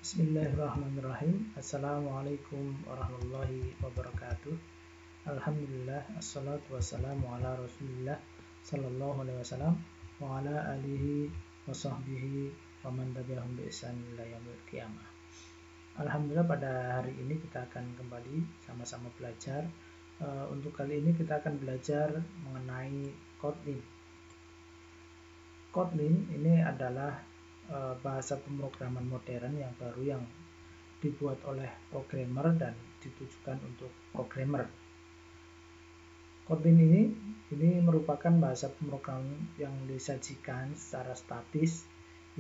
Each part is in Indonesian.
Bismillahirrahmanirrahim. Assalamualaikum warahmatullahi wabarakatuh. Alhamdulillah, assalatu wassalamu ala rasulillah sallallahu alaihi wasallam wa ala alihi wa sahbihi wa man tabi'ahum bi ihsan ila yaumil qiyamah. Alhamdulillah, pada hari ini kita akan kembali sama-sama belajar. Untuk kali ini kita akan belajar mengenai Kotlin. Kotlin ini adalah bahasa pemrograman modern yang baru yang dibuat oleh programmer dan ditujukan untuk programmer. Kotlin ini merupakan bahasa pemrograman yang disajikan secara statis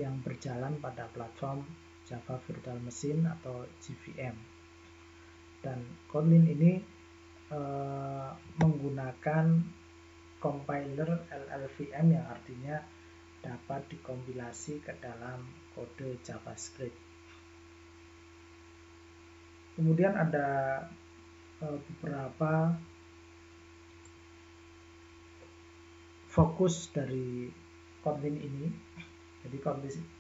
yang berjalan pada platform Java Virtual Machine atau JVM. Dan Kotlin ini menggunakan compiler LLVM yang artinya dapat dikompilasi ke dalam kode JavaScript. Kemudian ada beberapa fokus dari Kotlin ini. Jadi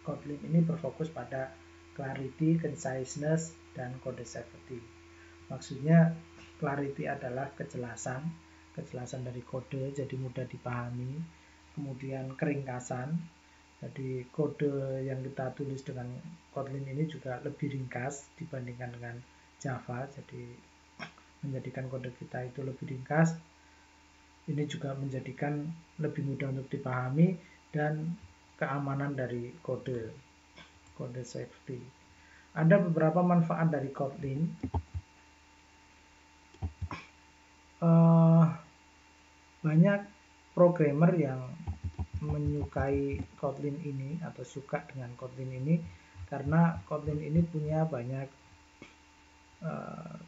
Kotlin ini berfokus pada clarity, conciseness, dan code safety. Maksudnya clarity adalah kejelasan dari kode, jadi mudah dipahami. Kemudian keringkasan, jadi kode yang kita tulis dengan Kotlin ini juga lebih ringkas dibandingkan dengan Java, jadi menjadikan kode kita itu lebih ringkas. Ini juga menjadikan lebih mudah untuk dipahami dan keamanan dari kode safety. Ada beberapa manfaat dari Kotlin. Banyak programmer yang menyukai Kotlin ini atau suka dengan Kotlin ini karena Kotlin ini punya banyak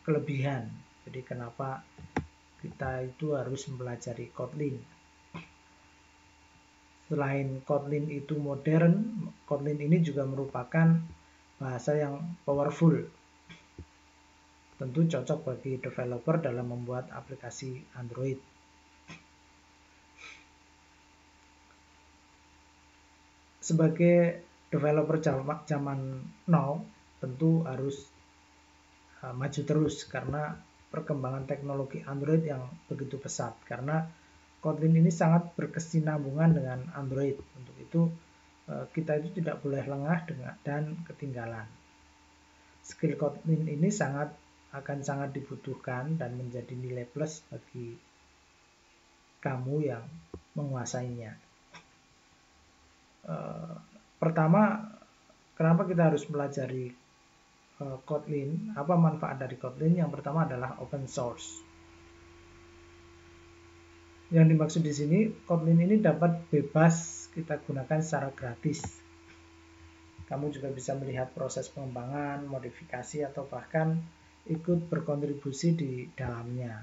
kelebihan. Jadi kenapa kita itu harus mempelajari Kotlin? Selain Kotlin itu modern, Kotlin ini juga merupakan bahasa yang powerful. Tentu cocok bagi developer dalam membuat aplikasi Android. Sebagai developer zaman now tentu harus maju terus karena perkembangan teknologi Android yang begitu pesat, karena Kotlin ini sangat berkesinambungan dengan Android. Untuk itu kita itu tidak boleh lengah dan ketinggalan. Skill Kotlin ini akan sangat dibutuhkan dan menjadi nilai plus bagi kamu yang menguasainya. Pertama, kenapa kita harus pelajari Kotlin? Apa manfaat dari Kotlin? Yang pertama adalah open source. Yang dimaksud di sini, Kotlin ini dapat bebas kita gunakan secara gratis. Kamu juga bisa melihat proses pengembangan, modifikasi, atau bahkan ikut berkontribusi di dalamnya.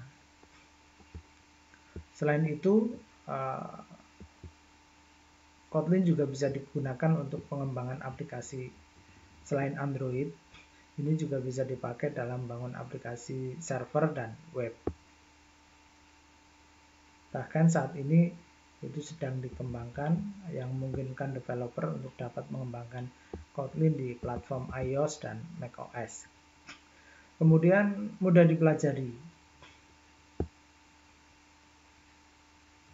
Selain itu, Kotlin juga bisa digunakan untuk pengembangan aplikasi selain Android. Ini juga bisa dipakai dalam membangun aplikasi server dan web. Bahkan saat ini itu sedang dikembangkan yang memungkinkan developer untuk dapat mengembangkan Kotlin di platform iOS dan macOS. Kemudian mudah dipelajari.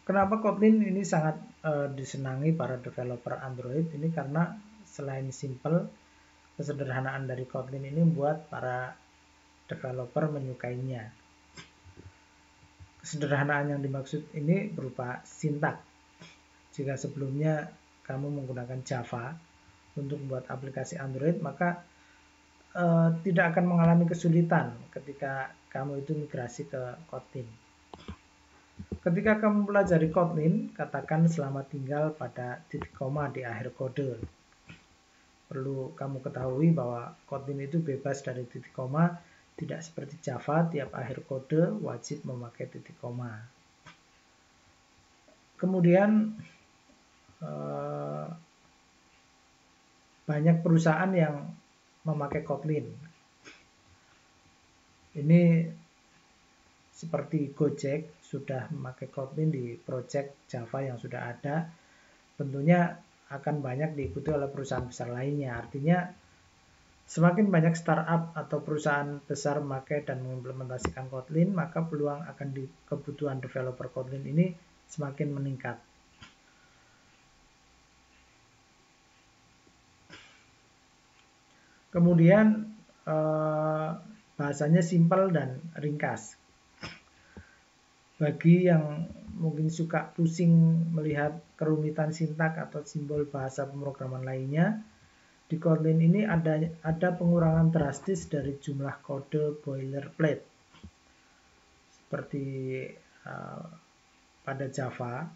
Kenapa Kotlin ini sangat disenangi para developer Android? Ini karena selain simple, kesederhanaan dari Kotlin ini membuat para developer menyukainya. Kesederhanaan yang dimaksud ini berupa sintak. Jika sebelumnya kamu menggunakan Java untuk membuat aplikasi Android, maka tidak akan mengalami kesulitan ketika kamu itu migrasi ke Kotlin. Ketika kamu pelajari Kotlin, katakan selamat tinggal pada titik koma di akhir kode. Perlu kamu ketahui bahwa Kotlin itu bebas dari titik koma, tidak seperti Java, tiap akhir kode wajib memakai titik koma. Kemudian banyak perusahaan yang memakai Kotlin. Ini seperti Gojek sudah memakai Kotlin di project Java yang sudah ada. Tentunya akan banyak diikuti oleh perusahaan besar lainnya. Artinya Semakin banyak startup atau perusahaan besar memakai dan mengimplementasikan Kotlin, maka peluang akan kebutuhan developer Kotlin ini semakin meningkat. Kemudian bahasanya simpel dan ringkas. Bagi yang mungkin suka pusing melihat kerumitan sintak atau simbol bahasa pemrograman lainnya, di Kotlin ini ada pengurangan drastis dari jumlah kode boilerplate. Seperti pada Java,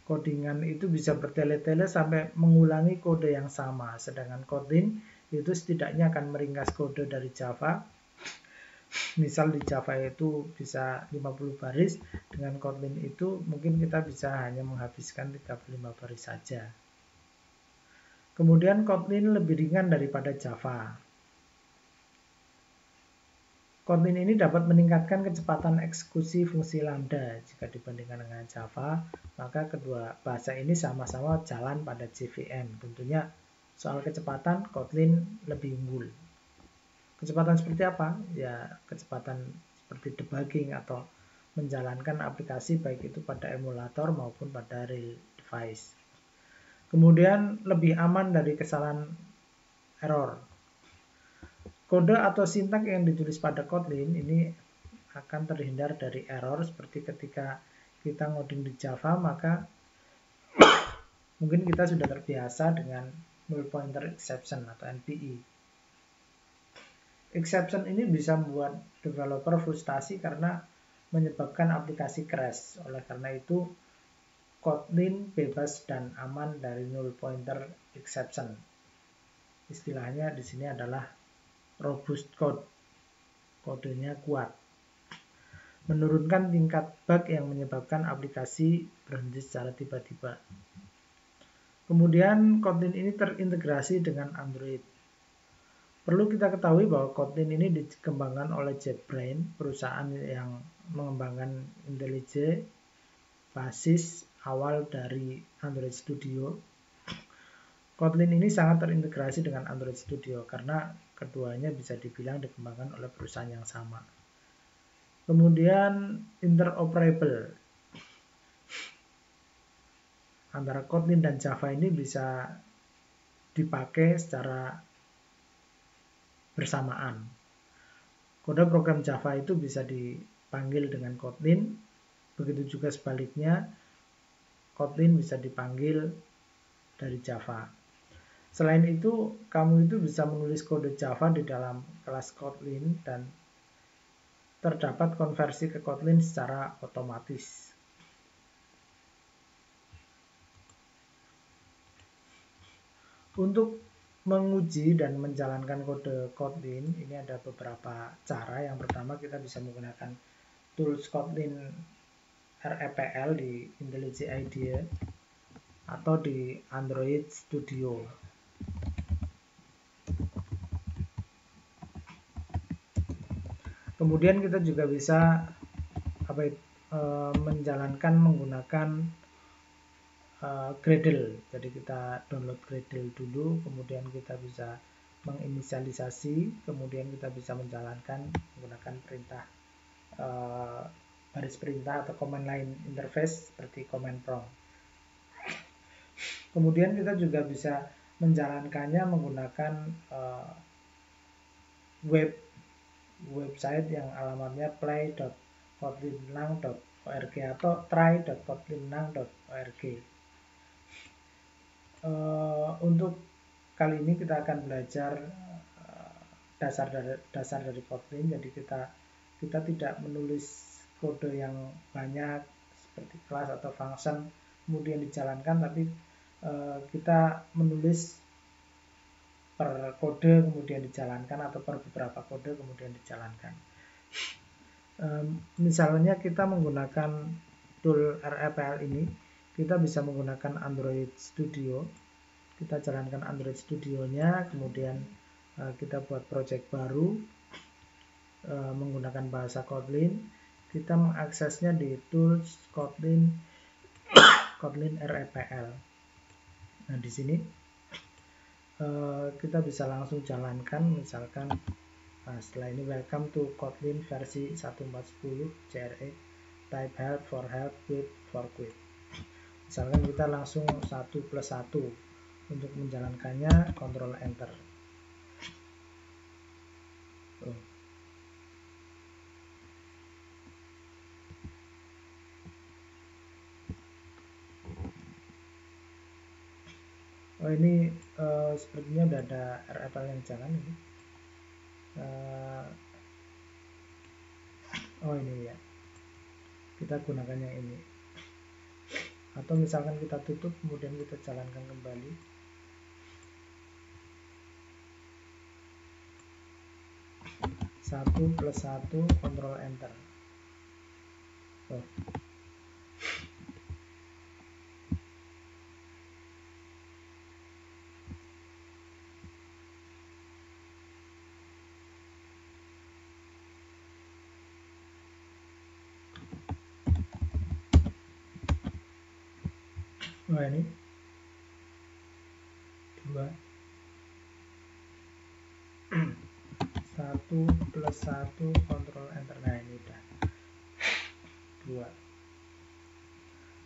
codingan itu bisa bertele-tele sampai mengulangi kode yang sama. Sedangkan Kotlin itu setidaknya akan meringkas kode dari Java. Misal di Java itu bisa 50 baris, dengan Kotlin itu mungkin kita bisa hanya menghabiskan 35 baris saja. Kemudian Kotlin lebih ringan daripada Java. Kotlin ini dapat meningkatkan kecepatan eksekusi fungsi lambda. Jika dibandingkan dengan Java, maka kedua bahasa ini sama-sama jalan pada JVM. Tentunya soal kecepatan Kotlin lebih unggul. Kecepatan seperti apa? Ya, kecepatan seperti debugging atau menjalankan aplikasi baik itu pada emulator maupun pada real device. Kemudian lebih aman dari kesalahan error. Kode atau sintak yang ditulis pada Kotlin ini akan terhindar dari error seperti ketika kita ngoding di Java, maka mungkin kita sudah terbiasa dengan null pointer exception atau NPE. Exception ini bisa membuat developer frustasi karena menyebabkan aplikasi crash. Oleh karena itu, Kotlin bebas dan aman dari null pointer exception. Istilahnya di sini adalah robust code. Kodenya kuat. Menurunkan tingkat bug yang menyebabkan aplikasi berhenti secara tiba-tiba. Kemudian Kotlin ini terintegrasi dengan Android. Perlu kita ketahui bahwa Kotlin ini dikembangkan oleh JetBrains, perusahaan yang mengembangkan IntelliJ, basis awal dari Android Studio. Kotlin ini sangat terintegrasi dengan Android Studio karena keduanya bisa dibilang dikembangkan oleh perusahaan yang sama. Kemudian interoperable. Antara Kotlin dan Java ini bisa dipakai secara bersamaan. Kode program Java itu bisa dipanggil dengan Kotlin, begitu juga sebaliknya, Kotlin bisa dipanggil dari Java. Selain itu, kamu itu bisa menulis kode Java di dalam kelas Kotlin dan terdapat konversi ke Kotlin secara otomatis. Untuk menguji dan menjalankan kode Kotlin, ini ada beberapa cara. Yang pertama, kita bisa menggunakan tools Kotlin REPL di IntelliJ IDEA atau di Android Studio. Kemudian kita juga bisa menjalankan menggunakan Gradle. Jadi kita download Gradle dulu, kemudian kita bisa menginisialisasi, kemudian kita bisa menjalankan menggunakan perintah baris perintah atau command line interface seperti command prompt. Kemudian kita juga bisa menjalankannya menggunakan website yang alamatnya play.kotlinlang.org atau try.kotlinlang.org. Untuk kali ini kita akan belajar dasar dari Kotlin. Jadi kita tidak menulis kode yang banyak seperti kelas atau function kemudian dijalankan, tapi kita menulis per kode kemudian dijalankan atau per beberapa kode kemudian dijalankan. Misalnya kita menggunakan tool REPL ini, kita bisa menggunakan Android Studio. Kita jalankan Android Studio-nya, kemudian kita buat project baru menggunakan bahasa Kotlin. Kita mengaksesnya di tools Kotlin REPL. Nah, di sini kita bisa langsung jalankan, misalkan setelah ini welcome to Kotlin versi 14.10 JRE type help quit for quit. Misalkan kita langsung 1+1 untuk menjalankannya, Ctrl Enter. Oh ini sepertinya udah ada RFL yang jalan ini. Oh ini ya, kita gunakan yang ini. Atau misalkan kita tutup kemudian kita jalankan kembali. Satu plus 1 Ctrl Enter. Nah ini 2 1 plus 1 Ctrl Enter. Nah ini udah 2.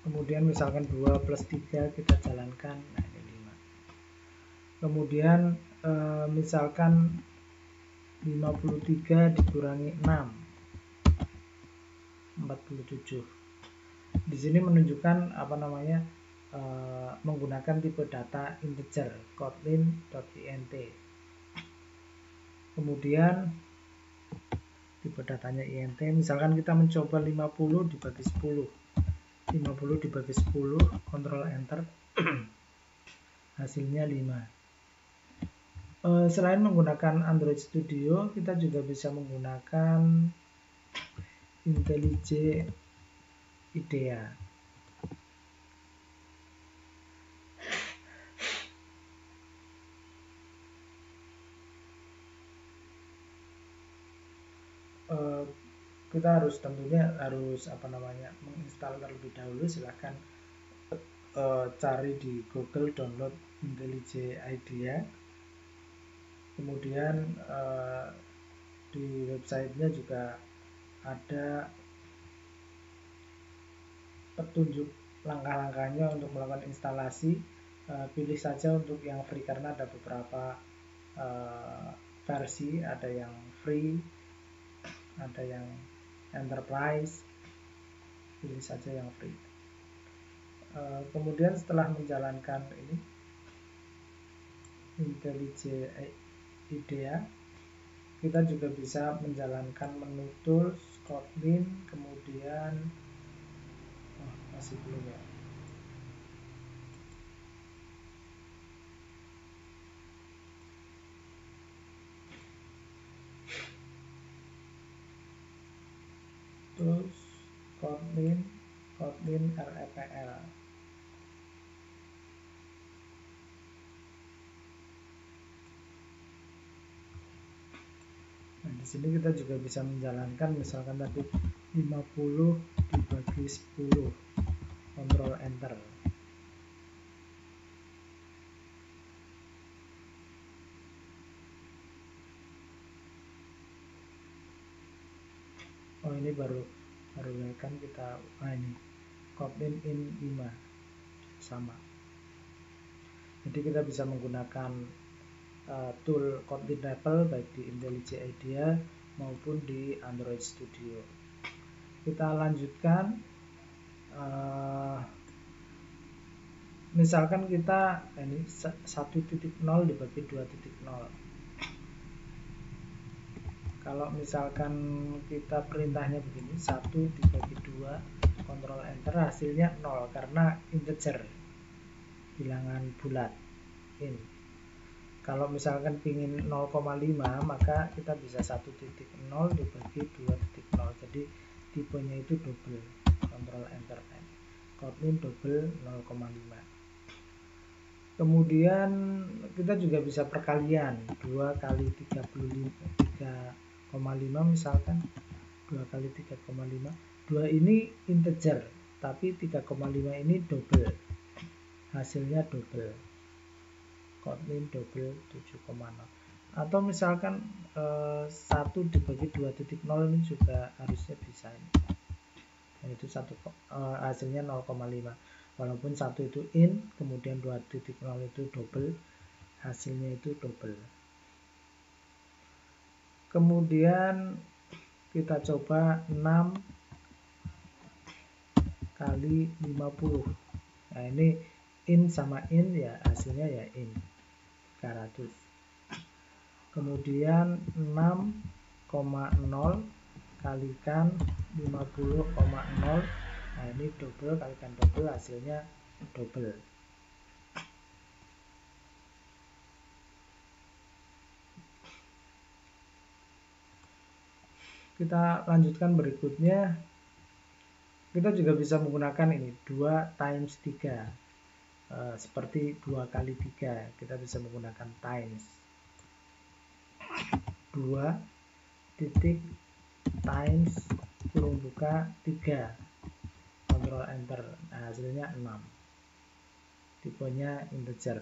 Kemudian misalkan 2 plus 3 kita jalankan. Nah ini 5. Kemudian misalkan 53 dikurangi 6 47. Di sini menunjukkan apa namanya, menggunakan tipe data integer kotlin.int. Kemudian tipe datanya int, misalkan kita mencoba 50 dibagi 10. 50 dibagi 10, Ctrl Enter. Hasilnya 5. Selain menggunakan Android Studio, kita juga bisa menggunakan IntelliJ IDEA. Kita tentunya harus menginstal terlebih dahulu. Silahkan cari di Google, download IntelliJ IDEA. Kemudian di websitenya juga ada petunjuk langkah-langkahnya untuk melakukan instalasi. Pilih saja untuk yang free karena ada beberapa versi, ada yang free, ada yang enterprise. Pilih saja yang free. Kemudian setelah menjalankan ini IntelliJ IDEA, kita juga bisa menjalankan menu tools, Kotlin, kemudian masih belum ya. Tools, Kotlin REPL. Nah, di sini kita juga bisa menjalankan misalkan tadi 50 dibagi 10. Ctrl Enter. Oh ini baru kan kita ini Kotlin in 5 sama. Jadi kita bisa menggunakan tool Kotlin REPL baik di IntelliJ IDEA maupun di Android Studio. Kita lanjutkan. Misalkan kita ini 1.0 dibagi 2.0. Kalau misalkan kita perintahnya begini, 1 dibagi 2, Ctrl Enter, hasilnya 0 karena integer, bilangan bulat. Ini. Kalau misalkan pingin 0,5, maka kita bisa 1.0 dibagi 2.0. Jadi tipenya itu double. Ctrl Enter. Kotlin double 0,5. Kemudian kita juga bisa perkalian 2 kali 3,5 misalkan 2 kali 3,5. 2 ini integer, tapi 3,5 ini double. Hasilnya double. Kotlin double 7,0. Atau misalkan 1 dibagi 2.0 ini juga harusnya bisa ini. Yaitu hasilnya 0,5. Walaupun 1 itu in, kemudian 2.0 itu double, hasilnya itu double. Kemudian kita coba 6 kali 50. Nah ini in sama in ya, hasilnya ya in 300. Kemudian 6,0 kalikan 50,0. Nah ini double kalikan double, hasilnya double. Kita lanjutkan berikutnya. Kita juga bisa menggunakan ini 2 times 3. Seperti 2 kali 3, kita bisa menggunakan times. 2 titik times kurung buka 3. Ctrl enter. Nah, hasilnya 6. Tipenya integer.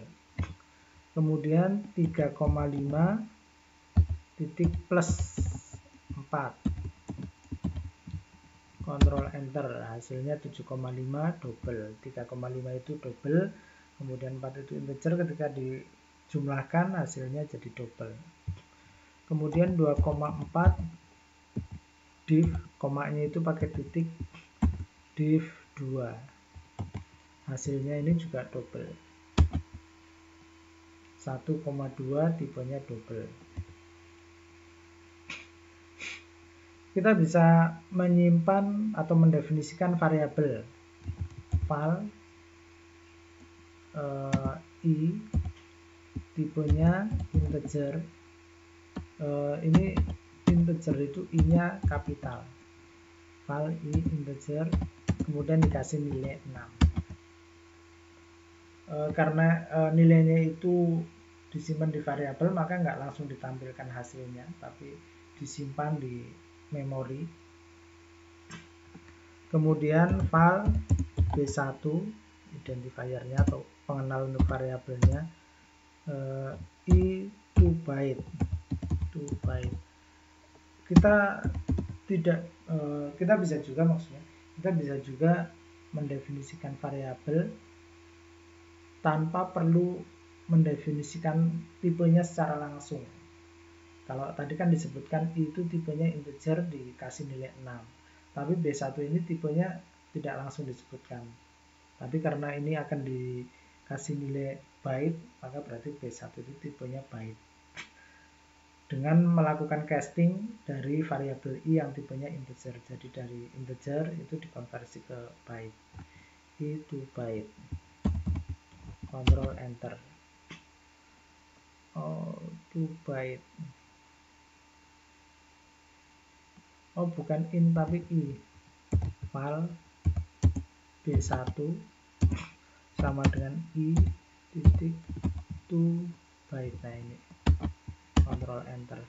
Kemudian 3,5 titik plus 4. Ctrl enter, hasilnya 7,5 double. 3,5 itu double, kemudian 4 itu integer, ketika dijumlahkan hasilnya jadi double. Kemudian 2,4 div, komanya itu pakai titik, div 2. Hasilnya ini juga double. 1,2 tipenya double. Kita bisa menyimpan atau mendefinisikan variabel val i, tipenya integer. Ini integer itu i-nya kapital, val i integer, kemudian dikasih nilai 6. Karena nilainya itu disimpan di variabel, maka nggak langsung ditampilkan hasilnya, tapi disimpan di memori. Kemudian val b1 identifiernya atau pengenal untuk variabelnya, i 2 byte. Kita bisa juga mendefinisikan variabel tanpa perlu mendefinisikan tipenya secara langsung. Kalau tadi kan disebutkan itu tipenya integer dikasih nilai 6. Tapi B1 ini tipenya tidak langsung disebutkan. Tapi karena ini akan dikasih nilai byte, maka berarti B1 itu tipenya byte. Dengan melakukan casting dari variabel i yang tipenya integer. Jadi dari integer itu dikonversi ke byte. I 2 byte. Ctrl enter. 2 byte. Oh, bukan in tapi i. Val b1 sama dengan i titik 2 byte. Nah ini Ctrl enter.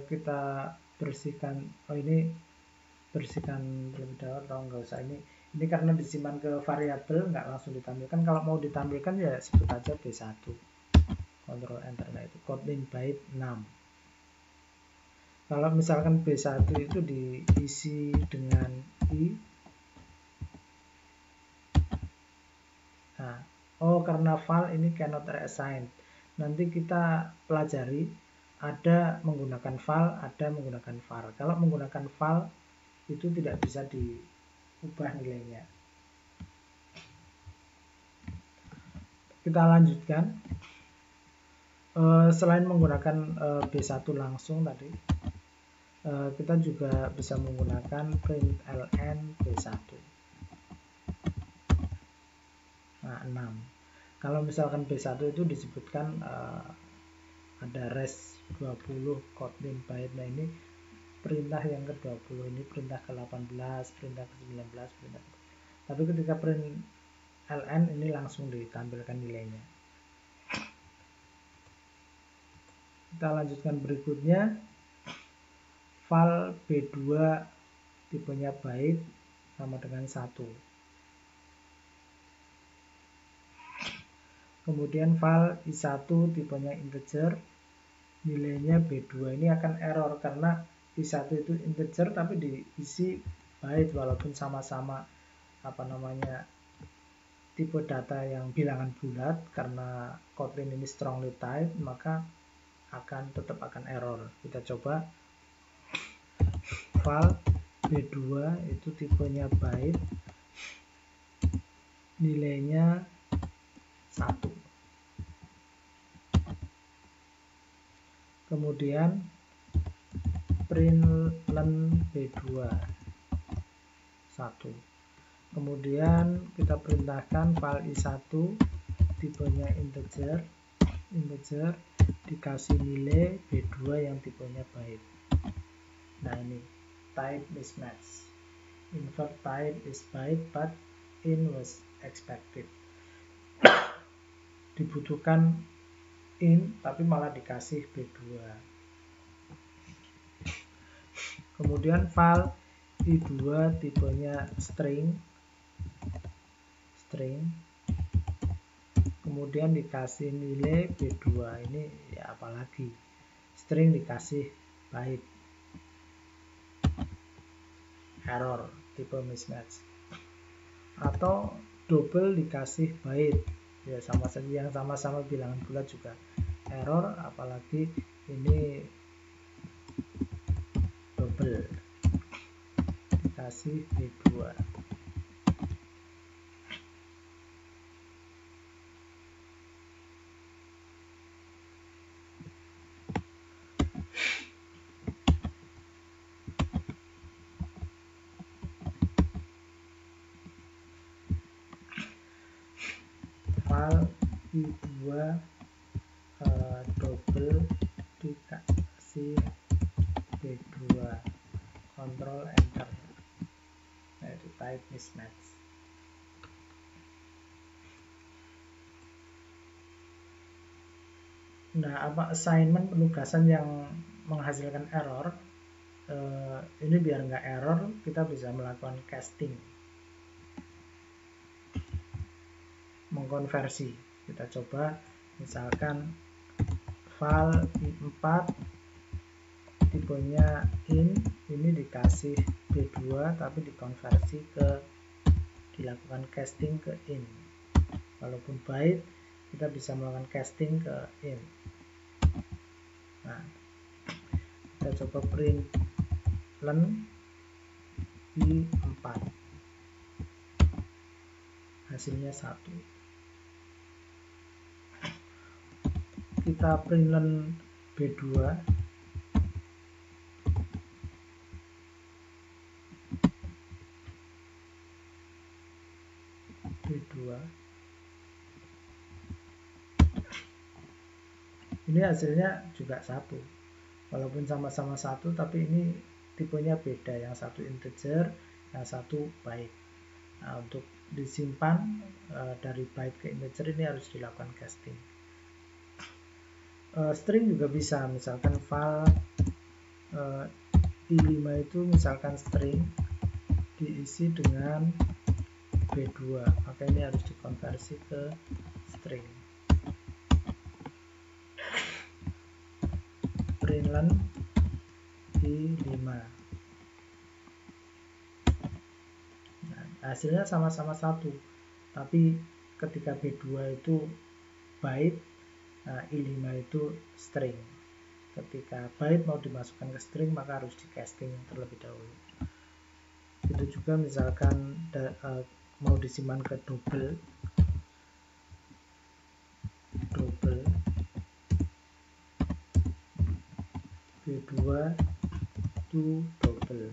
Kita bersihkan. Ini bersihkan terlebih dahulu atau nggak usah, ini karena disimpan ke variabel nggak langsung ditampilkan. Kalau mau ditampilkan ya sebut aja B1. Ctrl enter. Nah itu Kotlin byte 6. Kalau misalkan B1 itu diisi dengan i, nah, karena val ini cannot reassign. Nanti kita pelajari ada menggunakan val, ada menggunakan var. Kalau menggunakan val itu tidak bisa diubah nilainya. Kita lanjutkan. Selain menggunakan B1 langsung tadi, kita juga bisa menggunakan println B1. Nah, 6. Kalau misalkan B1 itu disebutkan ada res 20 Kotlin byte. Nah ini perintah yang ke-20, ini perintah ke-18, perintah ke-19, perintah ke-20. Tapi ketika print ln ini langsung ditampilkan nilainya. Kita lanjutkan berikutnya. Val B2 tipenya byte sama dengan 1. Kemudian val I1 tipenya integer, nilainya B2 ini akan error karena I1 itu integer tapi diisi byte walaupun sama-sama tipe data yang bilangan bulat. Karena Kotlin ini strongly typed, maka tetap akan error. Kita coba. Val B2 itu tipenya byte, nilainya 1. Kemudian println B2 1. Kemudian kita perintahkan val I1 tipenya integer dikasih nilai B2 yang tipenya byte. Nah, ini type mismatch. Invert type is byte but in was expected. Dibutuhkan in tapi malah dikasih B2. Kemudian val I2 tipenya string, kemudian dikasih nilai B2. Ini ya apalagi, string dikasih byte, error, tipe mismatch. Atau double dikasih byte, ya sama saja, yang sama-sama bilangan bulat juga error, apalagi ini double dikasih B2. Val I2 double dikasih B2, Ctrl Enter. Nah, itu type mismatch. Nah, assignment penugasan yang menghasilkan error, ini biar nggak error, kita bisa melakukan casting, mengkonversi. Kita coba, misalkan val I4 tipenya int, ini dikasih B2 tapi dikonversi dilakukan casting ke int. Walaupun byte, kita bisa melakukan casting ke int. Nah, kita coba println I4, hasilnya 1. Kita println B2, ini hasilnya juga 1, walaupun sama-sama 1 tapi ini tipenya beda, yang satu integer, yang satu byte. Nah, untuk disimpan dari byte ke integer ini harus dilakukan casting. String juga bisa, misalkan val I5 itu misalkan string diisi dengan B2, maka ini harus dikonversi ke string. Println I5. Nah, hasilnya sama-sama 1, tapi ketika B2 itu byte, nah, I5 itu string. Ketika byte mau dimasukkan ke string, maka harus di casting terlebih dahulu. Itu juga misalkan mau disimpan ke double B2 to double,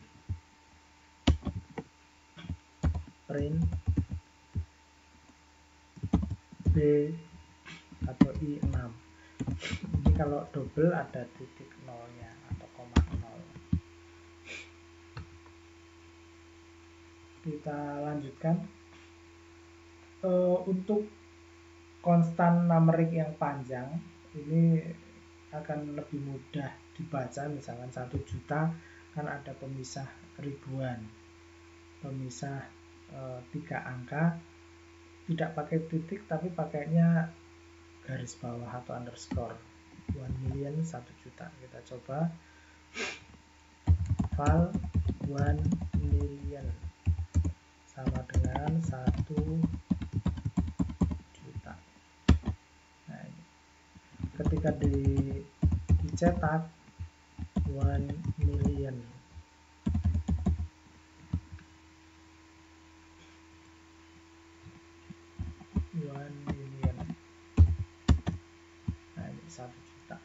print B atau I6. Ini kalau double ada titik nolnya atau koma 0. Kita lanjutkan. Untuk konstan numerik yang panjang, ini akan lebih mudah dibaca. Misalkan 1 juta kan ada pemisah ribuan, pemisah 3 angka, tidak pakai titik tapi pakainya garis bawah atau underscore. 1 million 1 juta. Kita coba val 1 million sama dengan 1 juta. Nah, ini. Ketika dicetak 1 million, nah ini 1 juta.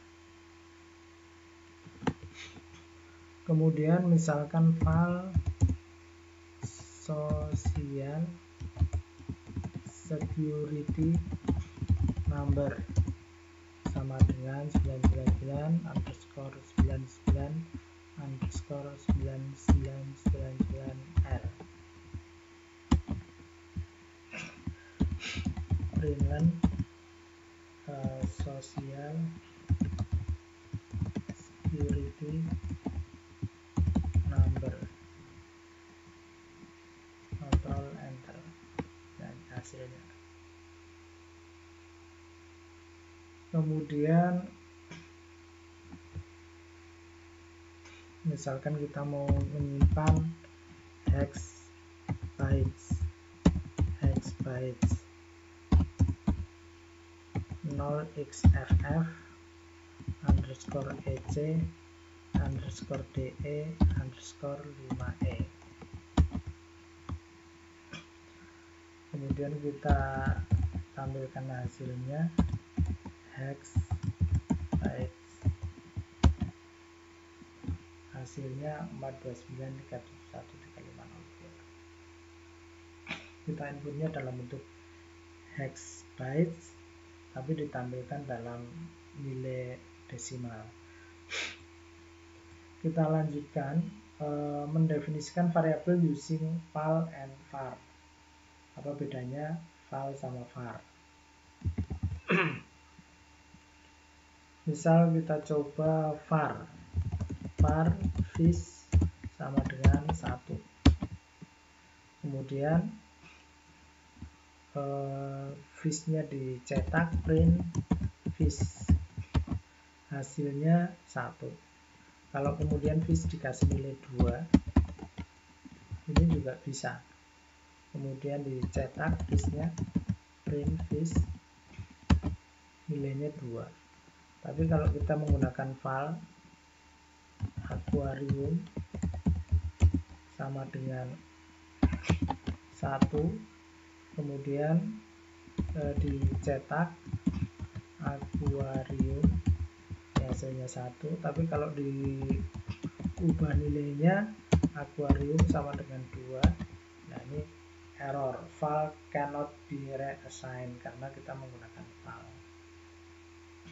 Kemudian misalkan val social security number sama dengan 999 underscore 99 underscore 9999R. Println social security number, Ctrl Enter, dan hasilnya. Kemudian misalkan kita mau menyimpan hex bytes 0xff underscore ec underscore de underscore 5e. Kemudian kita tampilkan hasilnya hex bytes, hasilnya 429.371.350. Kita inputnya dalam bentuk hex bytes tapi ditampilkan dalam nilai desimal. Kita lanjutkan mendefinisikan variabel using val and var. Apa bedanya val sama var? Misal kita coba var fish sama dengan 1. Kemudian fishnya dicetak, print fish, hasilnya 1. Kalau kemudian fish dikasih nilai 2, ini juga bisa. Kemudian dicetak fishnya, print fish, nilainya 2. Tapi kalau kita menggunakan val aquarium sama dengan 1, kemudian dicetak akuarium, hasilnya 1. Tapi kalau diubah nilainya akuarium sama dengan 2, nah ini error, val cannot be reassigned karena kita menggunakan val.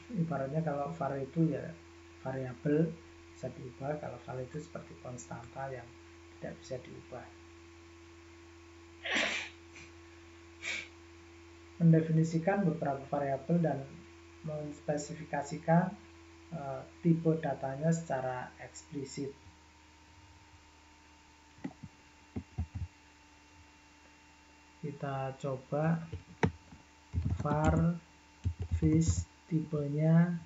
Ibaratnya kalau var itu ya variabel bisa diubah, kalau val itu seperti konstanta yang tidak bisa diubah. Mendefinisikan beberapa variabel dan menspesifikasikan tipe datanya secara eksplisit. Kita coba var fish, tipenya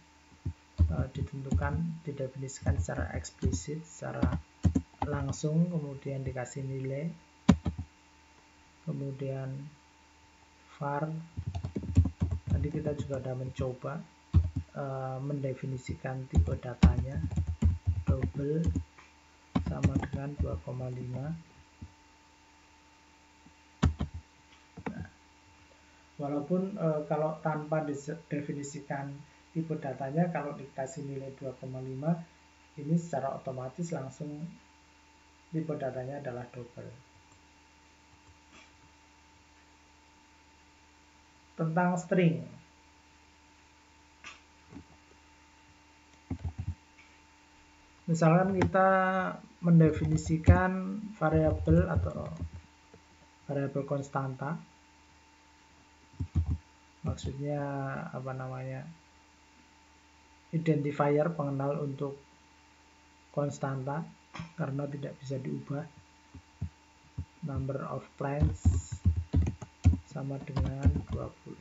ditentukan, didefinisikan secara eksplisit, secara langsung, kemudian dikasih nilai. Kemudian var, tadi kita juga sudah mencoba mendefinisikan tipe datanya, double sama dengan 2,5. Walaupun kalau tanpa didefinisikan tipe datanya, kalau dikasih nilai 2,5, ini secara otomatis langsung tipe datanya adalah double. Tentang string, misalkan kita mendefinisikan variabel atau variabel konstanta, maksudnya apa namanya, identifier pengenal untuk konstanta karena tidak bisa diubah. Number of plants sama dengan 20.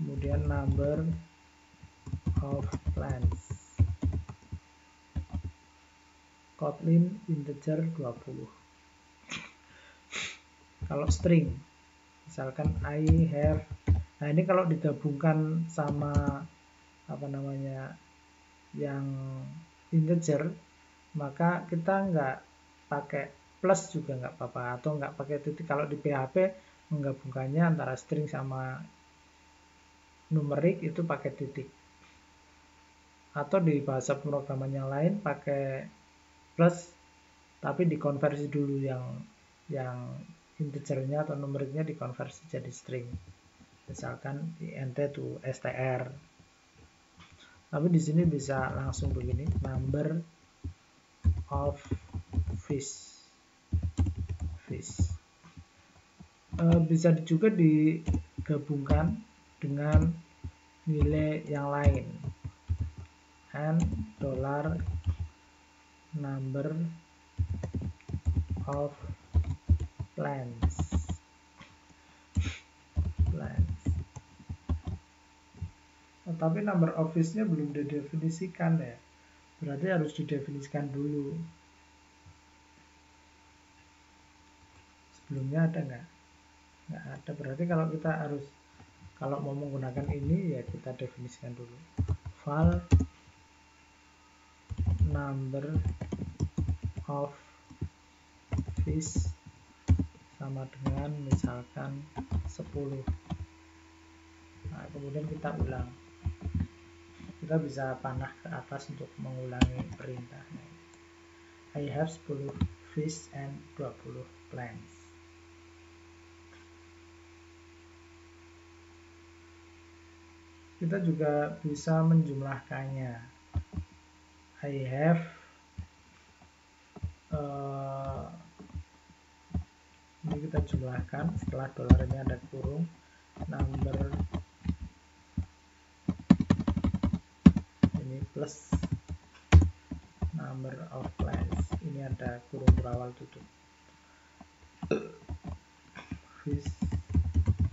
Kemudian number of plants. Kotlin integer 20. Kalau string, misalkan I have, nah ini kalau digabungkan sama yang integer, maka kita nggak pakai plus juga nggak apa-apa, atau nggak pakai titik. Kalau di PHP menggabungkannya antara string sama numerik itu pakai titik, atau di bahasa pemrograman yang lain pakai plus tapi dikonversi dulu yang integernya atau numeriknya dikonversi jadi string, misalkan int to str. Tapi di sini bisa langsung begini, number of fish. Bisa juga digabungkan dengan nilai yang lain, and $number of plants. Tapi number of fish-nya belum didefinisikan ya, berarti harus didefinisikan dulu. Sebelumnya ada nggak? Nggak ada. Berarti kalau mau menggunakan ini ya kita definisikan dulu. Val number of fish sama dengan misalkan 10. Nah, kemudian kita ulang. Kita bisa panah ke atas untuk mengulangi perintahnya. I have 10 fish and 20 plants. Kita juga bisa menjumlahkannya. I have ini kita jumlahkan setelah dolarnya ada kurung, number ini plus number of plants, ini ada kurung berawal tutup, fish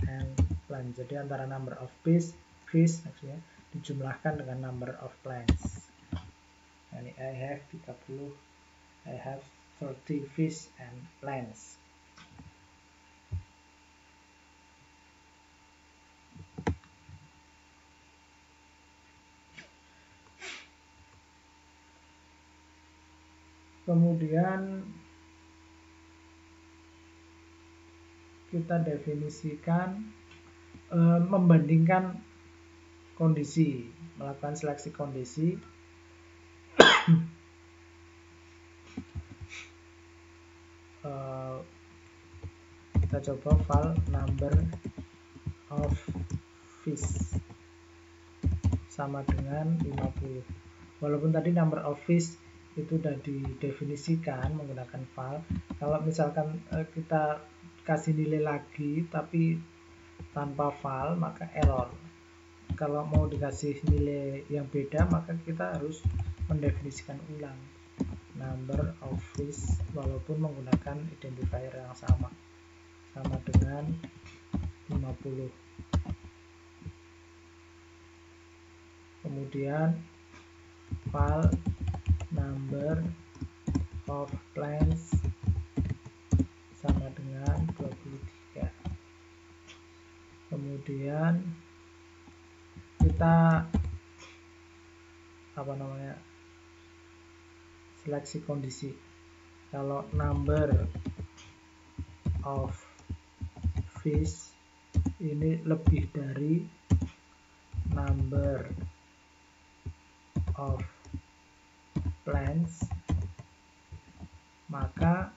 and plant. Jadi antara number of fish maksudnya dijumlahkan dengan number of plants. Ini I have 30, I have 30 fish and plants. Kemudian kita definisikan membandingkan kondisi, melakukan seleksi kondisi. Kita coba val number of fish sama dengan 50. Walaupun tadi number of fish itu sudah didefinisikan menggunakan val, kalau misalkan kita kasih nilai lagi tapi tanpa val maka error. Kalau mau dikasih nilai yang beda maka kita harus mendefinisikan ulang number of fish walaupun menggunakan identifier yang sama dengan 50. Kemudian val number of plants sama dengan 23. Kemudian kita seleksi kondisi. Kalau number of fish ini lebih dari number of plants, maka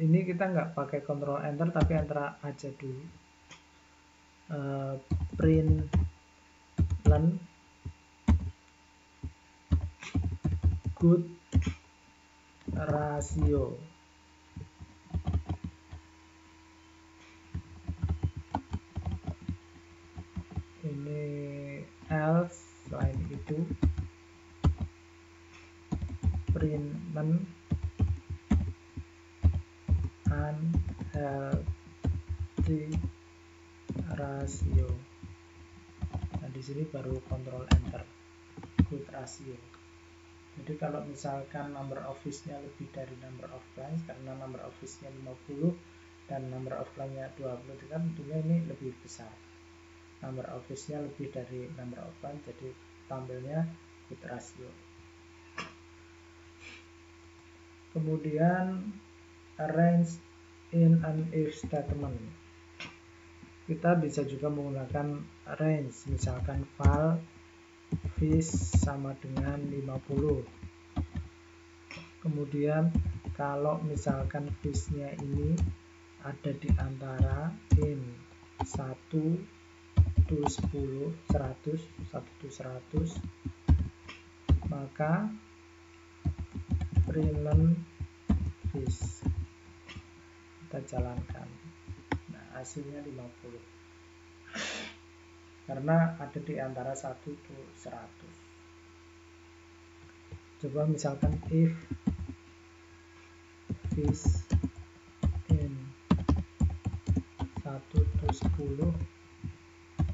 ini kita nggak pakai control enter tapi enter aja dulu. Print good ratio. else, selain itu println unhealthy ratio. Nah, di sini baru Ctrl Enter, good ratio. Jadi kalau misalkan number of fish-nya lebih dari number of lines, karena number of fish-nya 50 dan number of line-nya 20, kan tentunya ini lebih besar. Number of fish-nya lebih dari number of lines, jadi tampilnya good ratio. Kemudian arrange in an if statement. Kita bisa juga menggunakan range, misalkan val fish sama dengan 50. Kemudian kalau misalkan fish-nya ini ada di antara in 1 to 10, 100, 1 to 100, maka println fish kita jalankan. Nah, hasilnya 50 karena ada di antara 1 to 100. Coba misalkan if fish in 1 to 10,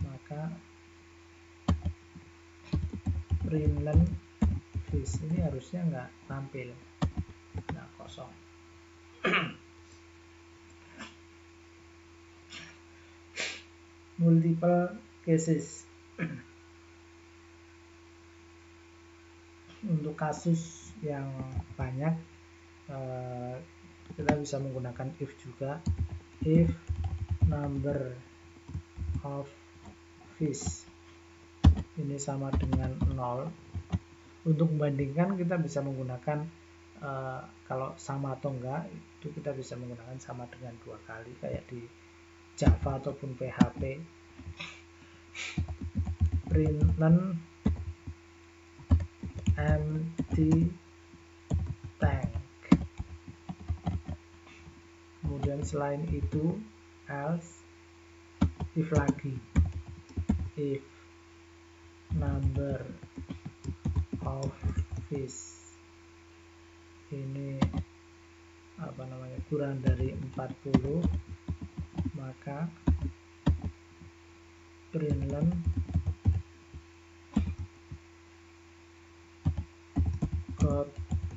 maka println fish ini harusnya nggak tampil, nah kosong. Multiple cases. Untuk kasus yang banyak kita bisa menggunakan if juga. If number of fish ini sama dengan 0. Untuk membandingkan kita bisa menggunakan kalau sama atau enggak itu kita bisa menggunakan sama dengan 2 kali, kayak di Java ataupun PHP. Println empty tank. Kemudian selain itu else, if lagi, if number of fish ini kurang dari 40, maka println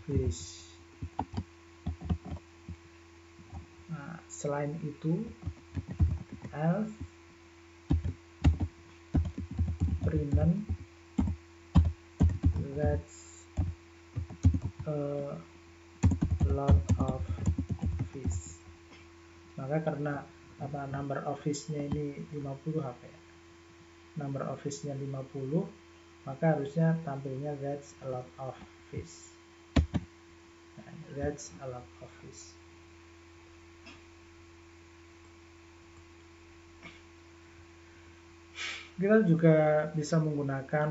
fish. Nah, selain itu else println that's a lot of fish. Maka karena number of fish-nya ini 50 number of fish-nya 50, maka harusnya tampilnya that's a lot of fish. Nah, that's a lot of fish. Kita juga bisa menggunakan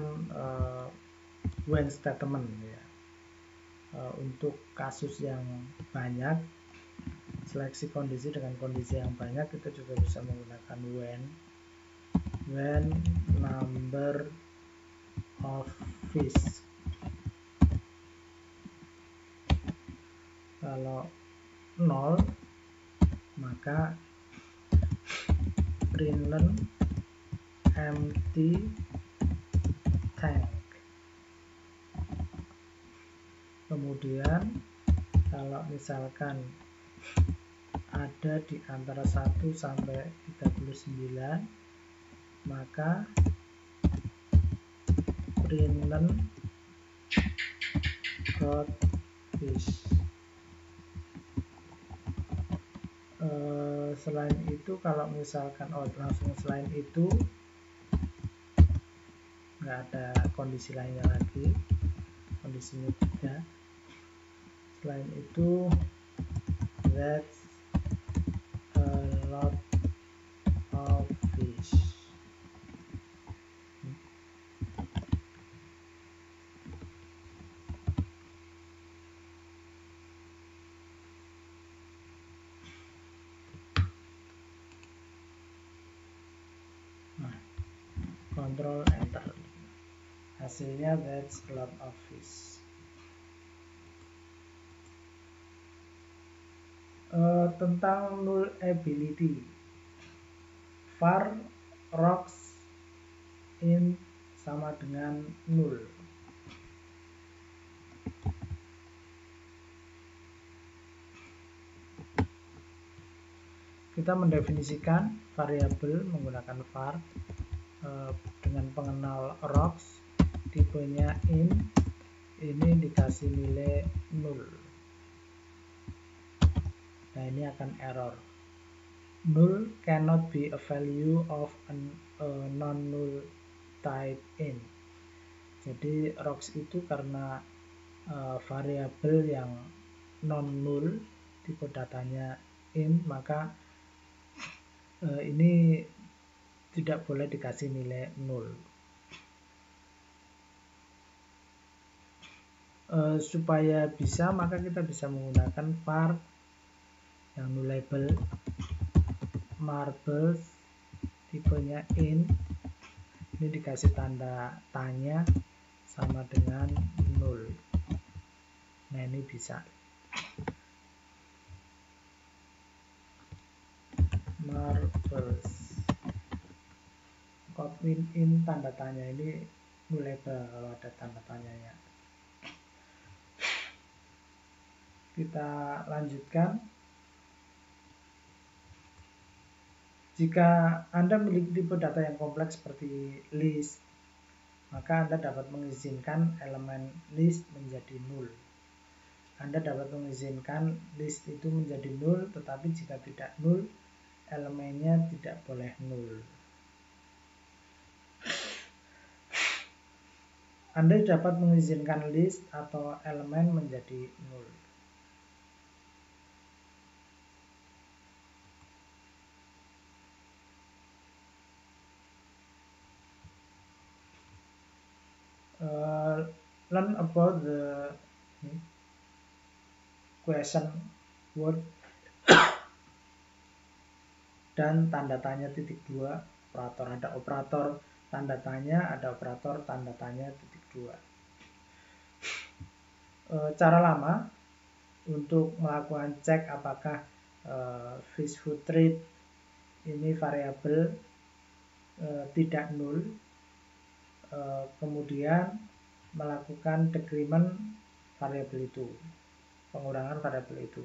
when statement ya. Untuk kasus yang banyak, seleksi kondisi dengan kondisi yang banyak, kita juga bisa menggunakan when number of fish. Kalau 0, maka println empty tank. Kemudian kalau misalkan ada di antara 1 sampai 39, maka println fish. Selain itu kalau misalkan langsung selain itu nggak ada kondisi lainnya lagi, kondisinya 3. Selain itu that's a lot of fish. Nah, Ctrl Enter. hasilnya that's a lot of fish. Tentang nullability, var rocks in sama dengan null. Kita mendefinisikan variabel menggunakan var dengan pengenal rocks, tipenya int, ini dikasih nilai null. Nah, ini akan error. Null cannot be a value of a non-null type int. Jadi rocks itu karena variabel yang non-null, tipe datanya int, maka ini tidak boleh dikasih nilai null. Supaya bisa, maka kita bisa menggunakan var yang nullable, marbles, tipenya int, ini dikasih tanda tanya sama dengan null. Nah, ini bisa. Marbles Kotlin int tanda tanya ini nullable kalau ada tanda tanyanya. Kita lanjutkan. Jika Anda memiliki tipe data yang kompleks seperti list, maka Anda dapat mengizinkan elemen list menjadi null. Anda dapat mengizinkan list itu menjadi null, tetapi jika tidak null, elemennya tidak boleh null. Anda dapat mengizinkan list atau elemen menjadi null. Learn about the question word dan tanda tanya titik dua operator. Ada operator tanda tanya, ada operator tanda tanya titik dua. Cara lama untuk melakukan cek apakah fish food rate ini variabel tidak null, kemudian melakukan decrement variabel itu, pengurangan variabel itu.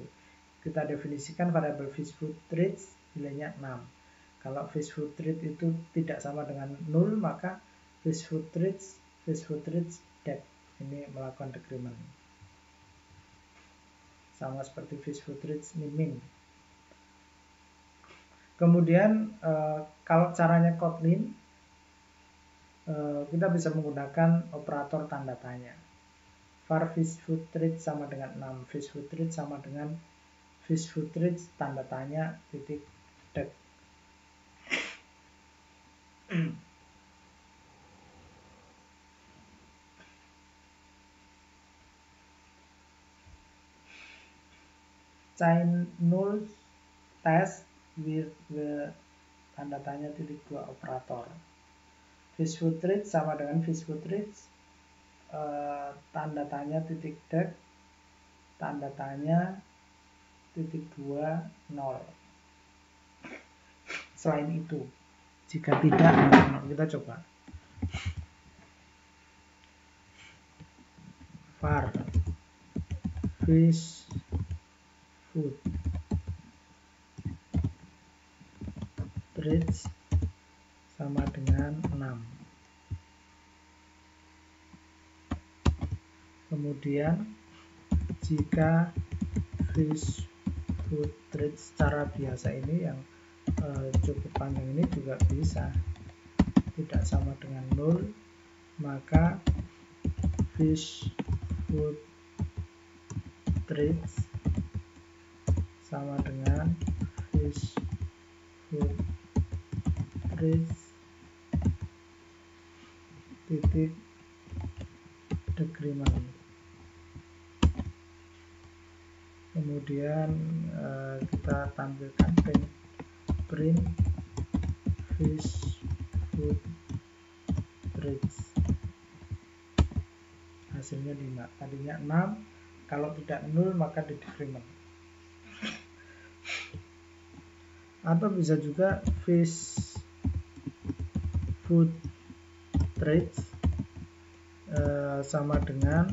Kita definisikan variabel fish food rate nilainya 6. Kalau fish food rate itu tidak sama dengan null, maka fish food rate dec, ini melakukan decrement. Sama seperti fish food rate min. Kemudian kalau caranya Kotlin, kita bisa menggunakan operator tanda tanya. Var fish food rate sama dengan 6, fish food rate sama dengan fish food rate tanda tanya titik dec. Chain null test with the tanda tanya titik 2 operator. Fish food rate sama dengan fish food rate tanda tanya titik dec, tanda tanya titik 2 0. Selain itu, jika tidak, kita coba var fish food rate sama dengan 6. Kemudian jika fish food rate secara biasa ini yang cukup panjang ini juga bisa tidak sama dengan null, maka fish food rate sama dengan fish food rate titik decrement. Kemudian kita tampilkan print fish food rate. hasilnya 5. Tadinya 6, kalau tidak 0 maka di decrement. Atau bisa juga fish food trades sama dengan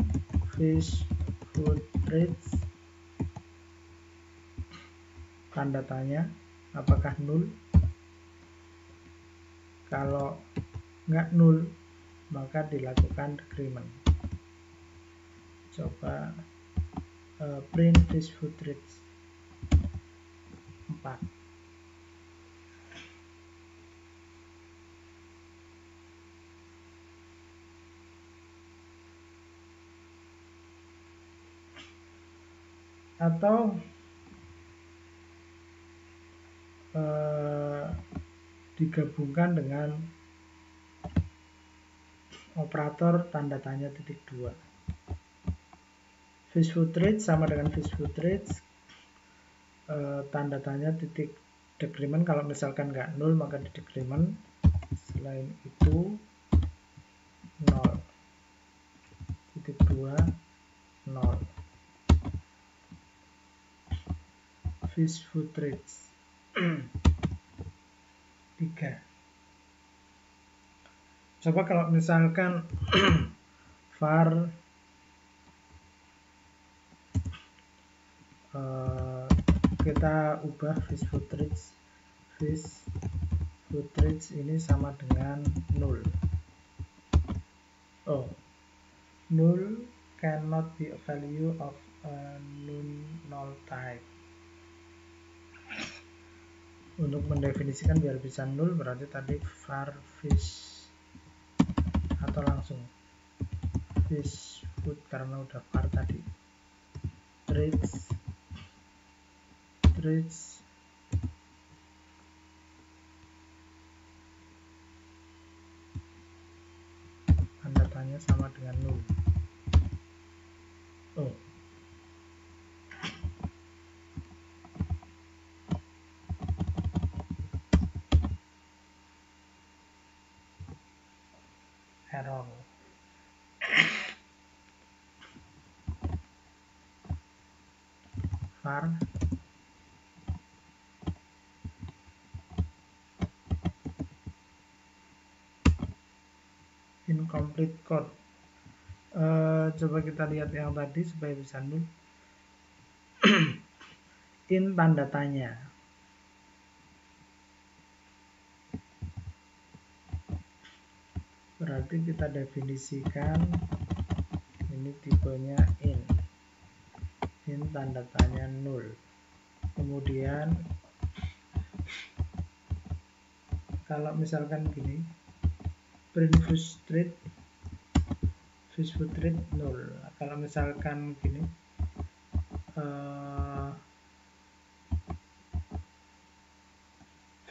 fish food trades tanda tanya apakah 0. Kalau nggak 0 maka dilakukan decrement. Coba print fish food trades 4. Atau digabungkan dengan operator tanda tanya titik 2. Fish food trades sama dengan fish food trades tanda tanya titik decrement. Kalau misalkan nggak 0 maka di decrement. Selain itu 0 titik 2 0. Fish food trades 3. Coba kalau misalkan var kita ubah fish food trades ini sama dengan 0. 0 cannot be a value of a null type. Untuk mendefinisikan biar bisa 0 berarti tadi var fish atau langsung fish food karena udah var tadi trades tanda tanya sama dengan 0. Error. Var incomplete code. Coba kita lihat yang tadi supaya bisa 0. In tanda tanya. Berarti kita definisikan ini tipenya in tanda tanya 0. Kemudian kalau misalkan gini print fish food trade 0. Kalau misalkan gini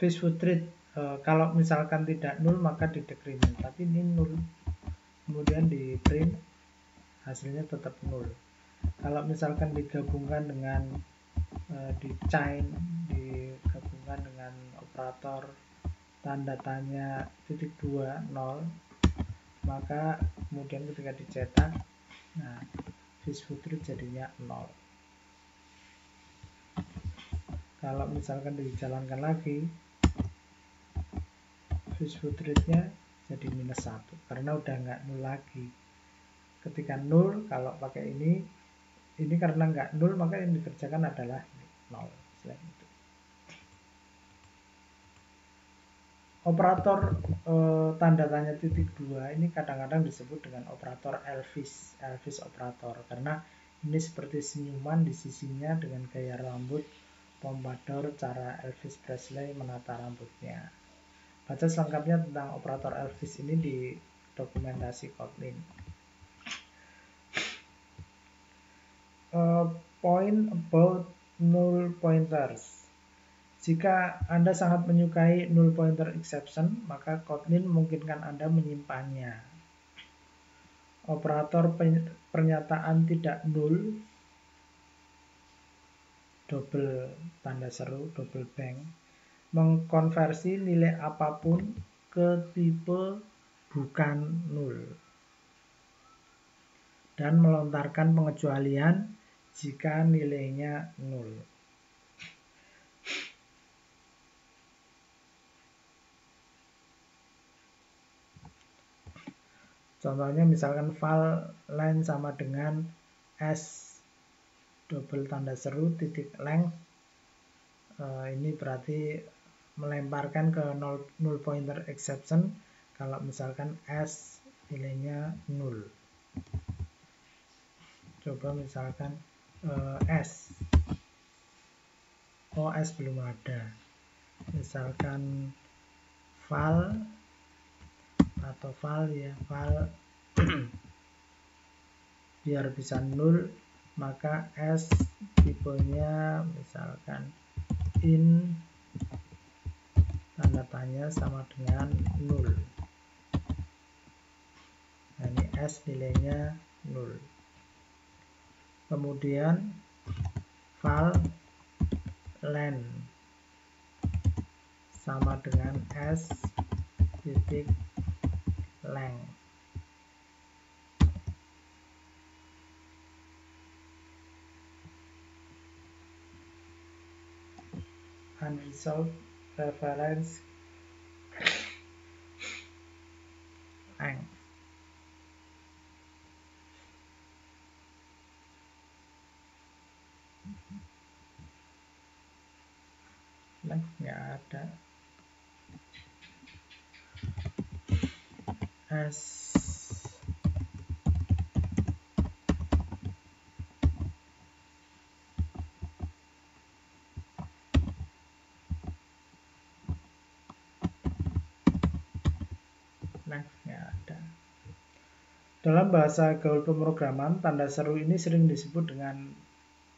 fish food trade kalau misalkan tidak 0 maka di decrement, tapi ini 0. Kemudian di print hasilnya tetap 0. Kalau misalkan digabungkan dengan digabungkan dengan operator tanda tanya titik 2 0, maka kemudian ketika dicetak fish food trade jadinya 0. Kalau misalkan dijalankan lagi fish food trade-nya jadi -1 karena udah nggak 0 lagi. Ketika 0 kalau pakai ini karena nggak 0 maka yang dikerjakan adalah 0. Selain itu operator tanda tanya titik 2 ini kadang-kadang disebut dengan operator Elvis operator karena ini seperti senyuman di sisinya dengan gaya rambut pompadour cara Elvis Presley menata rambutnya. Baca selengkapnya tentang operator Elvis ini di dokumentasi Kotlin. Point about null pointers. Jika Anda sangat menyukai null pointer exception, maka Kotlin memungkinkan Anda menyimpannya. Operator pernyataan tidak null, double tanda seru, double bang, mengkonversi nilai apapun ke tipe bukan null. dan melontarkan pengecualian jika nilainya 0. Contohnya misalkan val len sama dengan s double tanda seru titik length, ini berarti melemparkan ke null pointer exception kalau misalkan s nilainya 0. Coba misalkan s belum ada, misalkan val atau val biar bisa 0, maka s tipenya misalkan in tanda tanya sama dengan 0. Nah, ini s nilainya 0. Kemudian val len sama dengan s titik length. Unresolved reference length. Length nggak ada. S length nggak ada. Dalam bahasa gaul pemrograman, tanda seru ini sering disebut dengan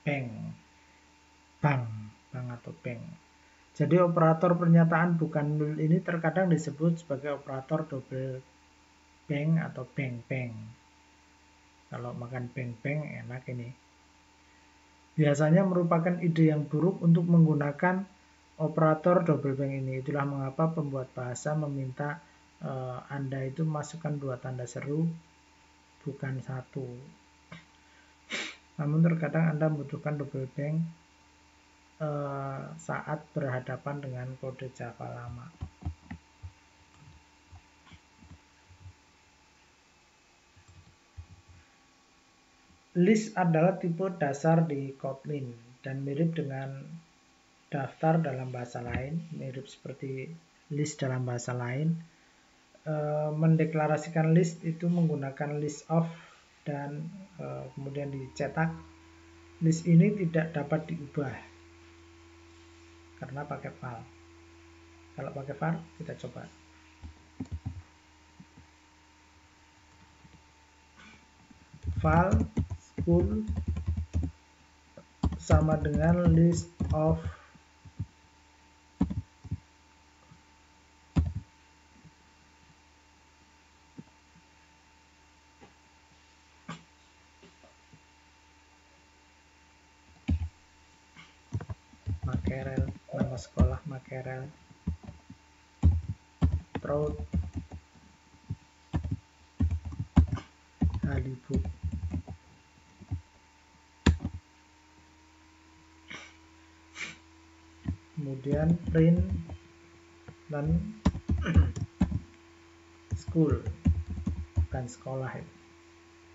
bang atau bang. Jadi operator pernyataan bukan nul ini terkadang disebut sebagai operator double bang atau bang. Kalau makan bang enak ini. Biasanya merupakan ide yang buruk untuk menggunakan operator double bang ini. Itulah mengapa pembuat bahasa meminta Anda itu masukkan 2 tanda seru, bukan 1. Namun terkadang Anda membutuhkan double bang saat berhadapan dengan kode Java lama. List adalah tipe dasar di Kotlin dan mirip dengan daftar dalam bahasa lain, mirip seperti list dalam bahasa lain. Mendeklarasikan list itu menggunakan list of dan kemudian dicetak. List ini tidak dapat diubah karena pakai val. Kalau pakai var kita coba. Val school sama dengan list of Makerel, nama sekolah Makerel, Trout, Halibut. Kemudian print dan school, bukan sekolah itu.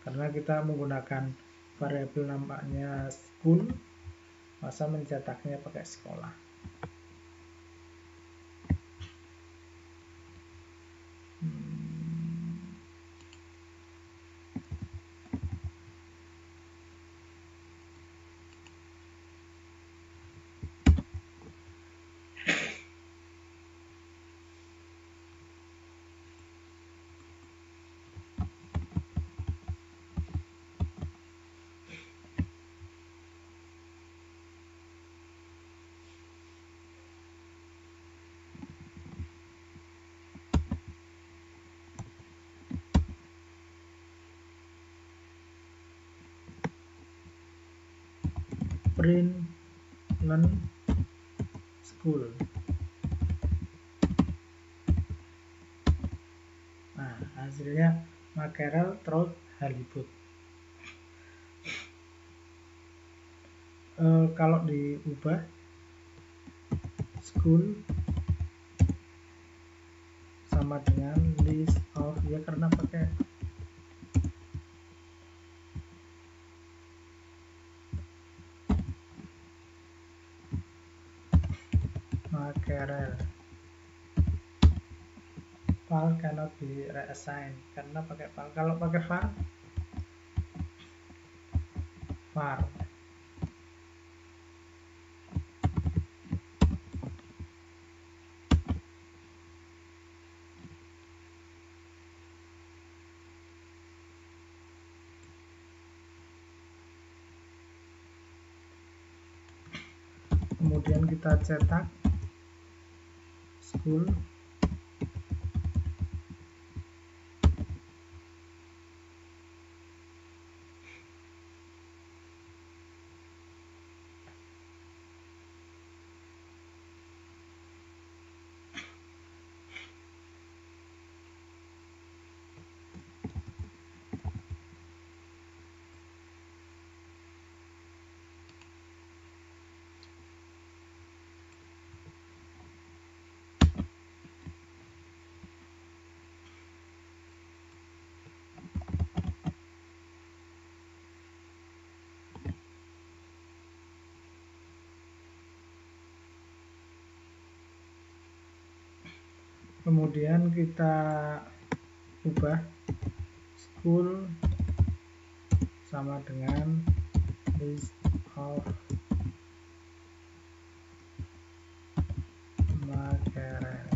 Karena kita menggunakan variabel namanya school, masa mencetaknya pakai sekolah. Print learn school. Nah, hasilnya Makerel, Trout, Halibut. Kalau diubah school sama dengan list of, ya karena pakai Mackerel. Val cannot be reassigned karena pakai val. Kalau pakai var. Kemudian kita cetak school kemudian kita ubah school sama dengan list of Mackerel.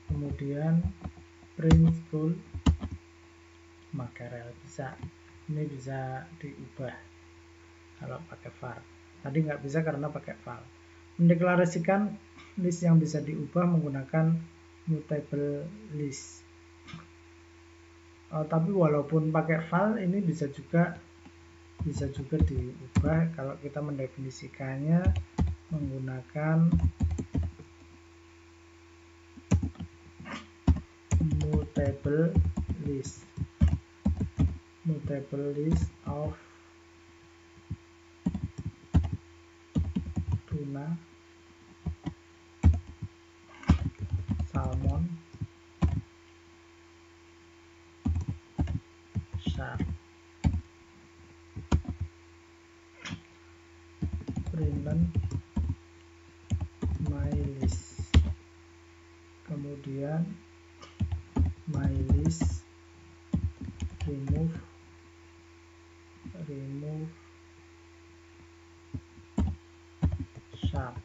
Kemudian print school Mackerel, ini bisa diubah kalau pakai var. Tadi nggak bisa karena pakai val. Mendeklarasikan list yang bisa diubah menggunakan mutable list. Tapi walaupun pakai val ini bisa juga diubah kalau kita mendefinisikannya menggunakan mutable list of tuna, salmon, shark. Print my list, kemudian my list remove shark.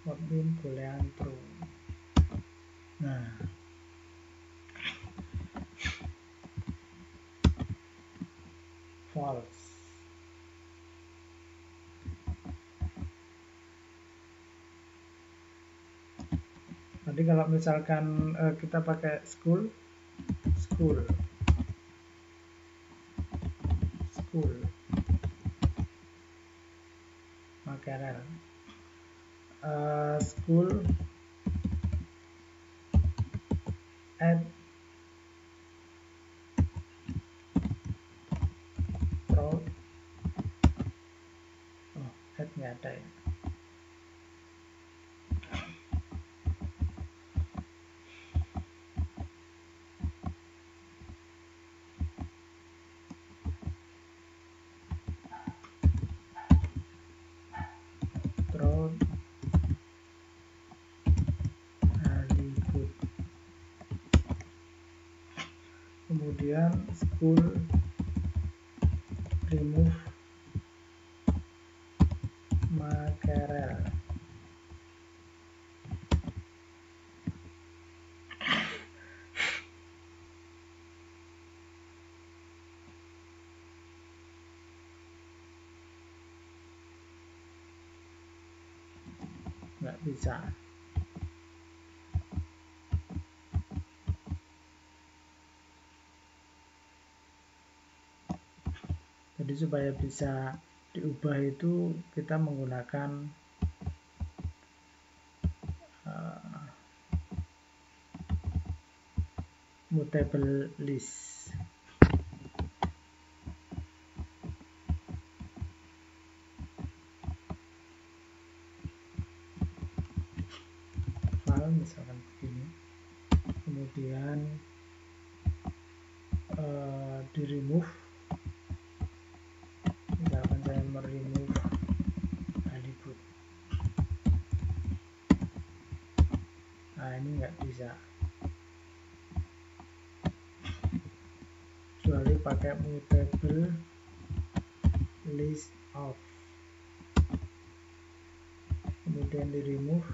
Output boolean true. Nah, false. Nanti kalau misalkan kita pakai school Mackerel, school add throw, add nggak ada ya. Throw Hollywood. Kemudian school remove Mackerel. bisa. Jadi supaya bisa diubah itu kita menggunakan mutable list. File misalkan begini, kemudian di remove, misalkan saya meremove Hollywood. Nah ini nggak bisa, kecuali pakai mutable list of, kemudian di remove,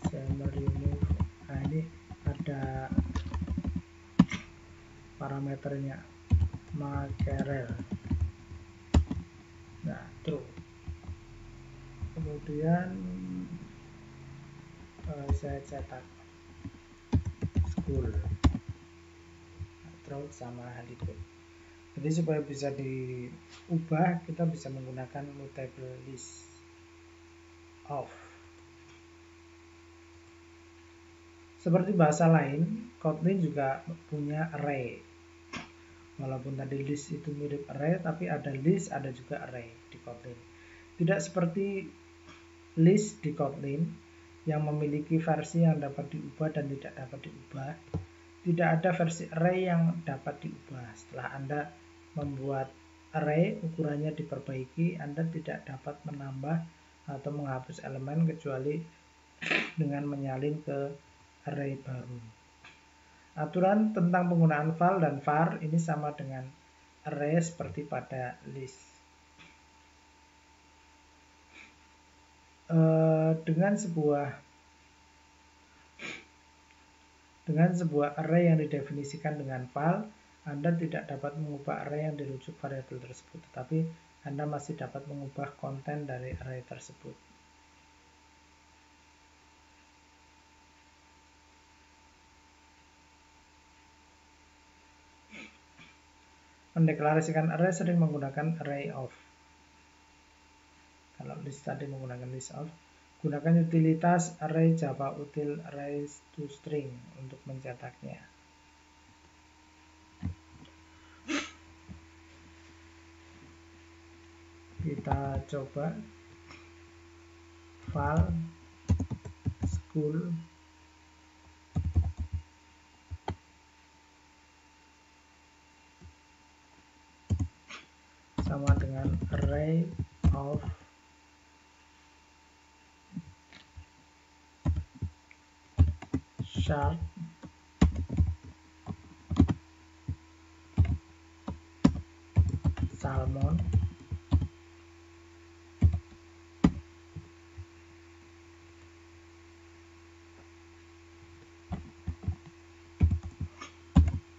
saya meremove. Nah ini ada parameternya, Makerel. Nah true. Kemudian saya cetak school, true sama Hollywood. Jadi supaya bisa diubah, kita bisa menggunakan mutable list of. Seperti bahasa lain, Kotlin juga punya array. Walaupun tadi list itu mirip array, tapi ada list, ada juga array di Kotlin. Tidak seperti list di Kotlin yang memiliki versi yang dapat diubah dan tidak dapat diubah. Tidak ada versi array yang dapat diubah. Setelah Anda membuat array, ukurannya diperbaiki, Anda tidak dapat menambah atau menghapus elemen kecuali dengan menyalin ke array baru. Aturan tentang penggunaan val dan var ini sama dengan array seperti pada list. Dengan sebuah array yang didefinisikan dengan val, Anda tidak dapat mengubah array yang dirujuk variabel tersebut, tetapi Anda masih dapat mengubah konten dari array tersebut. Mendeklarasikan array sering menggunakan array of. Kalau list tadi menggunakan list of. Gunakan utilitas array Java util array to string untuk mencetaknya. Kita coba file school sama dengan array of sharp salmon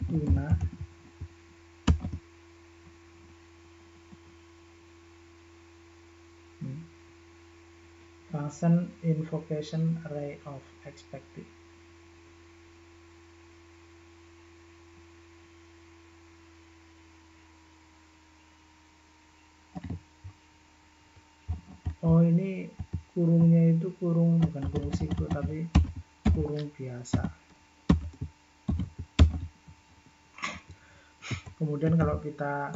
tuna function invocation array of expected. Oh ini kurungnya itu kurung, bukan kurung siku tapi kurung biasa. Kemudian kalau kita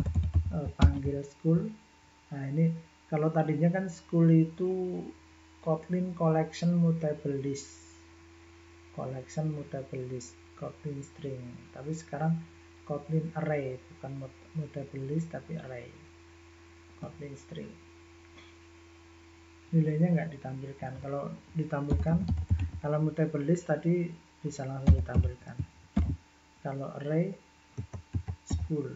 panggil school, nah ini kalau tadinya kan school itu Kotlin collection mutable list, Kotlin string, tapi sekarang Kotlin array, bukan mutable list tapi array, Kotlin string. Nilainya nggak ditampilkan. Kalau ditampilkan, kalau mutable list tadi bisa langsung ditampilkan. Kalau array school.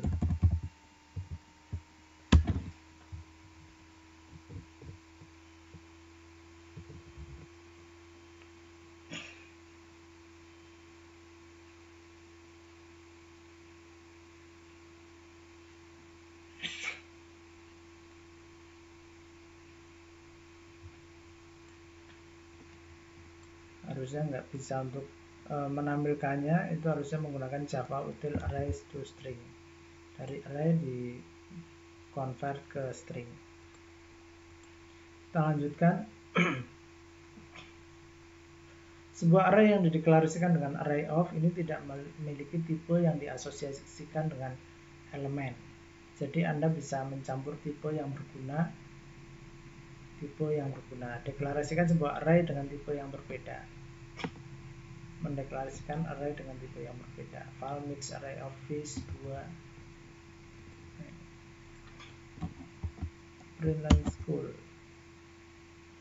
harusnya nggak bisa untuk menampilkannya, itu harusnya menggunakan Java util array to string. Dari array di convert ke string. Kita lanjutkan. Sebuah array yang dideklarasikan dengan array of ini tidak memiliki tipe yang diasosiasikan dengan elemen. Jadi Anda bisa mencampur tipe yang berguna. Deklarasikan sebuah array dengan tipe yang berbeda. Mendeklarasikan array dengan tipe yang berbeda. File mix array of fish 2. Printline school.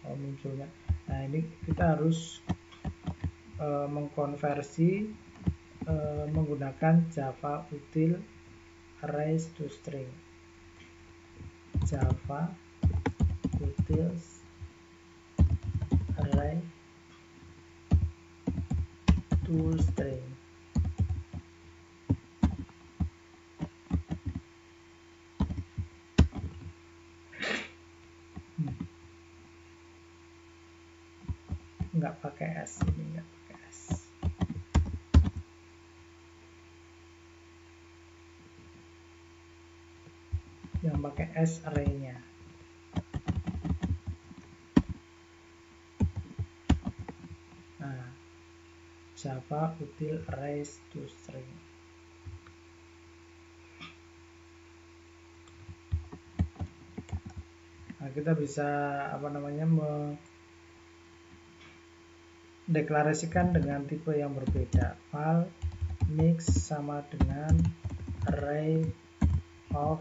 Munculnya. Nah, ini kita harus mengkonversi menggunakan Java util arrays to string. Java utils array to string. Nggak pakai S, ini nggak pakai S. Yang pakai S array-nya. Nah, Java util arrays to string. Nah, kita bisa mendeklarasikan dengan tipe yang berbeda. File mix sama dengan array of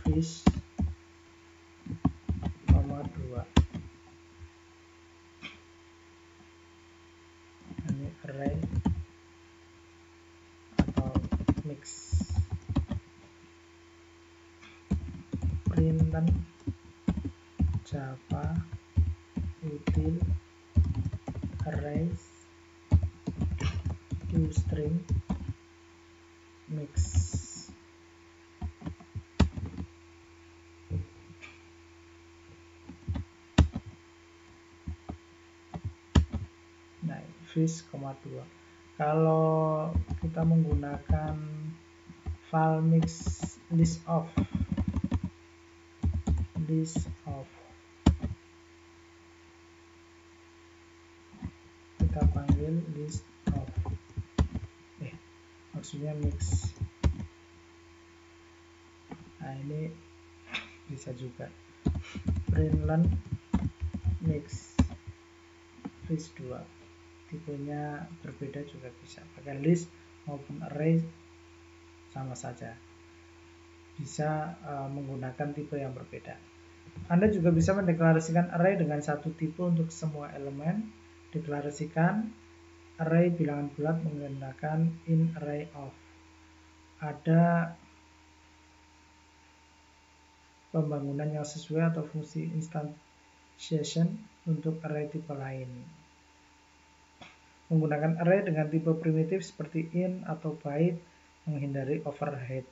fish, 2. Ini array atau mix. Printen Java util arrays to string mix. Nah, fish, 2. Kalau kita menggunakan file mix list of kita panggil list of maksudnya mix. Nah, ini bisa juga println mix fish 2, tipenya berbeda juga bisa, pakai list maupun array sama saja, bisa menggunakan tipe yang berbeda. Anda juga bisa mendeklarasikan array dengan satu tipe untuk semua elemen. Deklarasikan array bilangan bulat menggunakan in array of. Ada pembangunan yang sesuai atau fungsi instantiation untuk array tipe lain. Menggunakan array dengan tipe primitif seperti in atau byte menghindari overhead.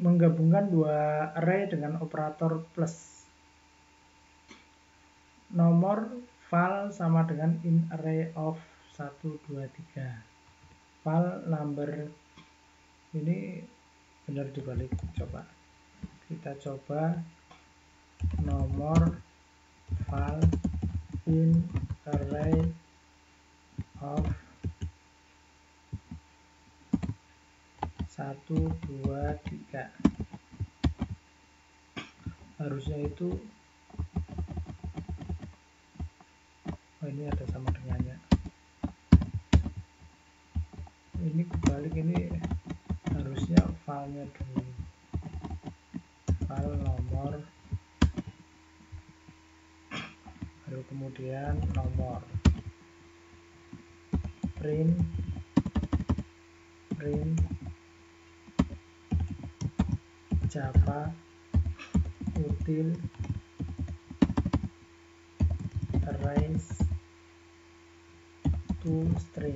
Menggabungkan dua array dengan operator plus. Nomor file sama dengan in array of 1, 2, 3. File number ini benar dibalik, coba. Kita coba nomor file in array of 1, 2, 3. Harusnya itu ini ada sama dengannya. Ini kebalik, ini harusnya filenya dulu. File nomor baru kemudian nomor. Print Java util arrays to string.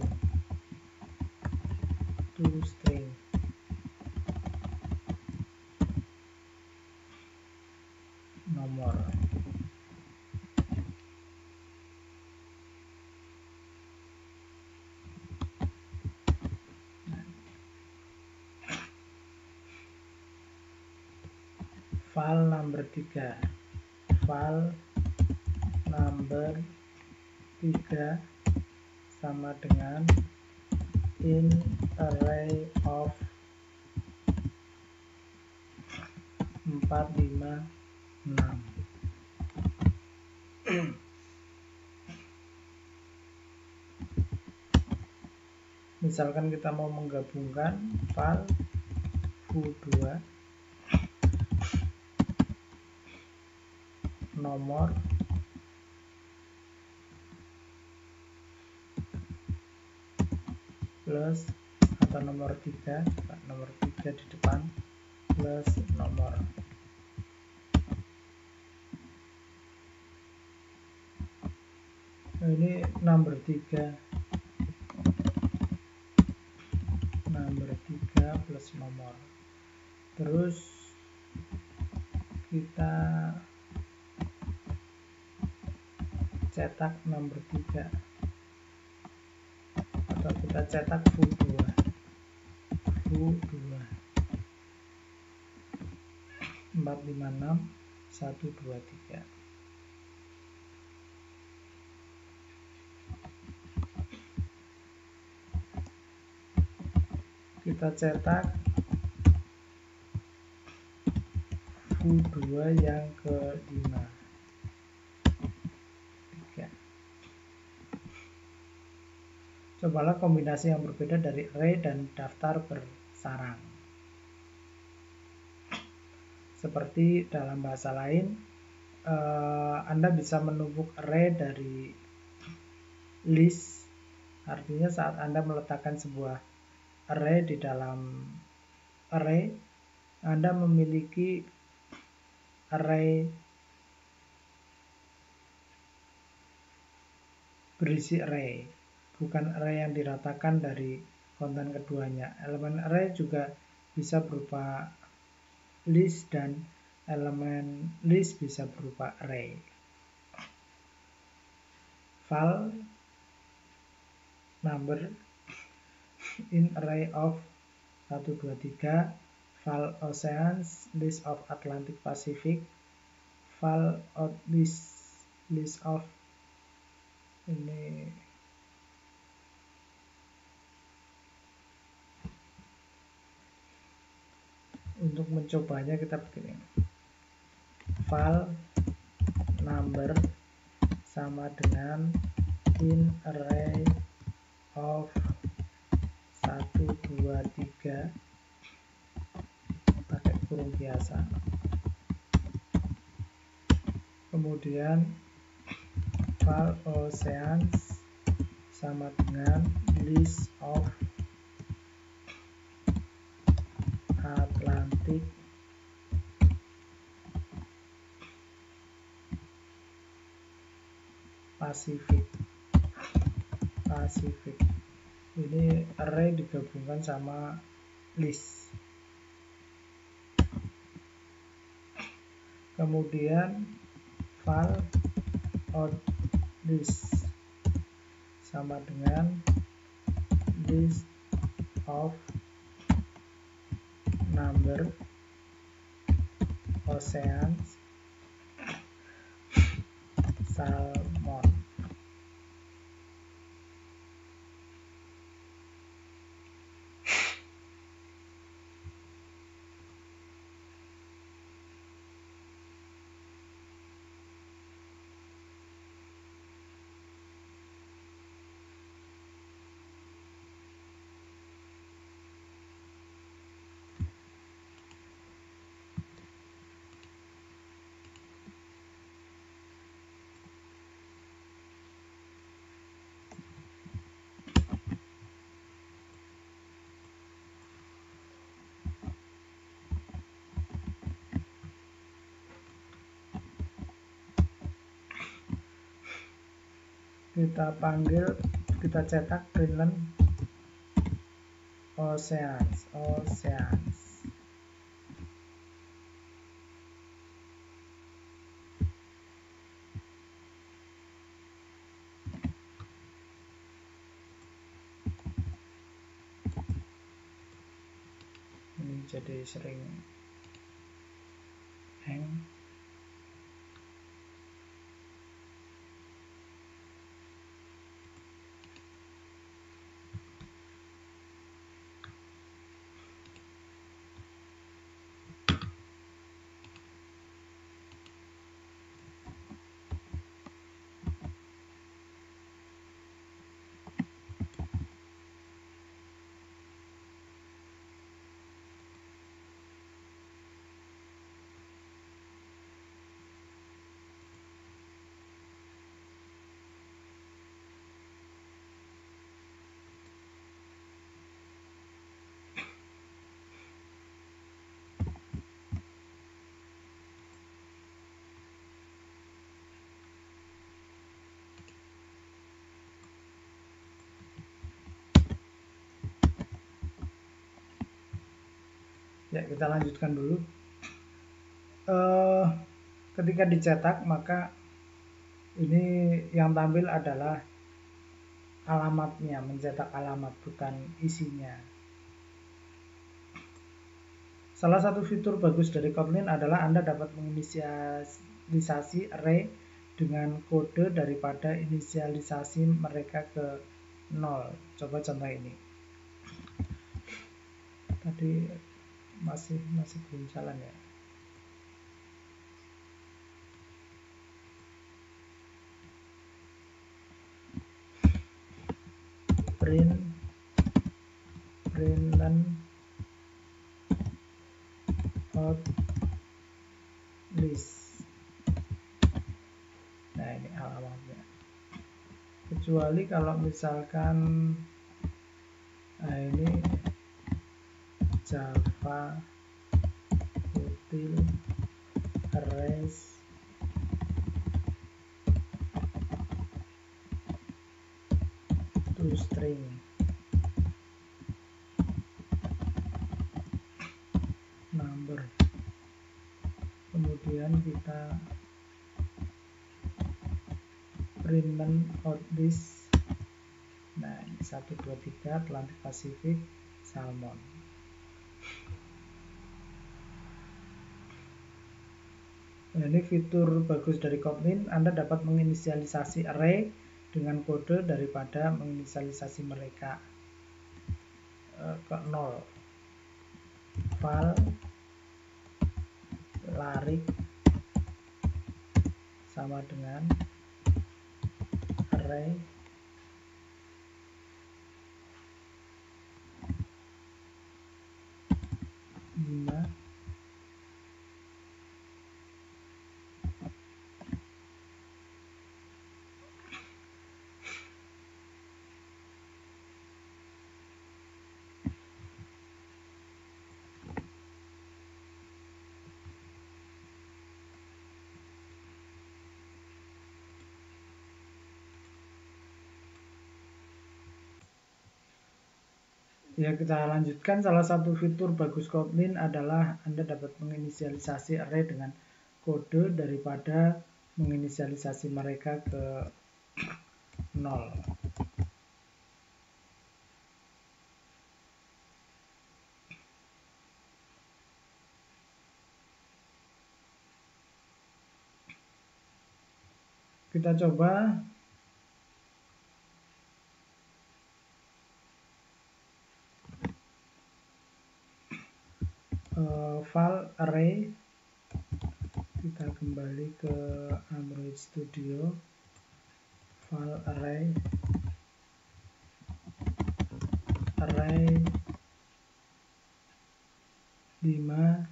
file number 3. File number 3 sama dengan in array of 4, 5, 6. Misalkan kita mau menggabungkan file foo2 nomor plus atau nomor 3 di depan plus nomor. Nah, ini number 3 plus nomor. Terus kita cetak number 3 atau kita cetak foo2 4, 5, 6 1, 2, 3. Kita cetak foo2 yang ke-5. 3. Cobalah kombinasi yang berbeda dari array dan daftar bersarang. Seperti dalam bahasa lain, Anda bisa menumpuk array dari list. Artinya saat Anda meletakkan sebuah array di dalam array, Anda memiliki array berisi array, bukan array yang diratakan dari konten keduanya. Elemen array juga bisa berupa list dan elemen list bisa berupa array. File number in array of 1, 2, 3, file oceans, list of Atlantic Pacific, file of list of ini untuk mencobanya kita begini, file number sama dengan in array of 1, 2, 3 pakai kurung biasa, kemudian file oceans sama dengan list of Atlantic Pacific. Ini array digabungkan sama list. Kemudian file out list sama dengan list of number oceans salmon. Kita cetak println oceans. Ini jadi sering hang. Ya, kita lanjutkan dulu. Ketika dicetak, maka ini yang tampil adalah alamatnya, mencetak alamat, bukan isinya. Salah satu fitur bagus dari Kotlin adalah Anda dapat menginisialisasi array dengan kode daripada inisialisasi mereka ke 0. Coba contoh ini. Tadi masih belum jalan ya. Println out list. Nah, ini alamatnya. Kecuali kalau misalkan ini Java util arrays to string. Number. Kemudian kita println out list. Nah, ini 1, 2, 3 Atlantic Pacific Salmon. Nah, ini fitur bagus dari Kotlin. Anda dapat menginisialisasi array dengan kode daripada menginisialisasi mereka ke 0. Val larik sama dengan array Bima Ya, kita lanjutkan. Salah satu fitur bagus Kotlin adalah Anda dapat menginisialisasi array dengan kode daripada menginisialisasi mereka ke 0. Kita coba. File array, kita kembali ke Android Studio. File array Bima,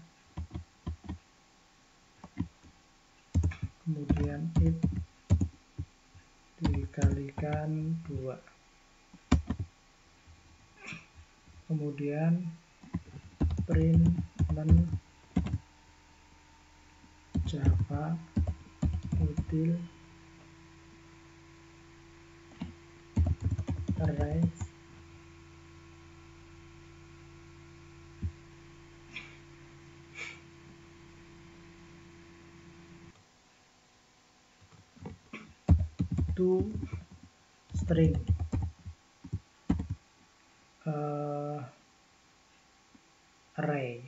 kemudian if dikalikan 2, kemudian println Java util arrays to string. Array.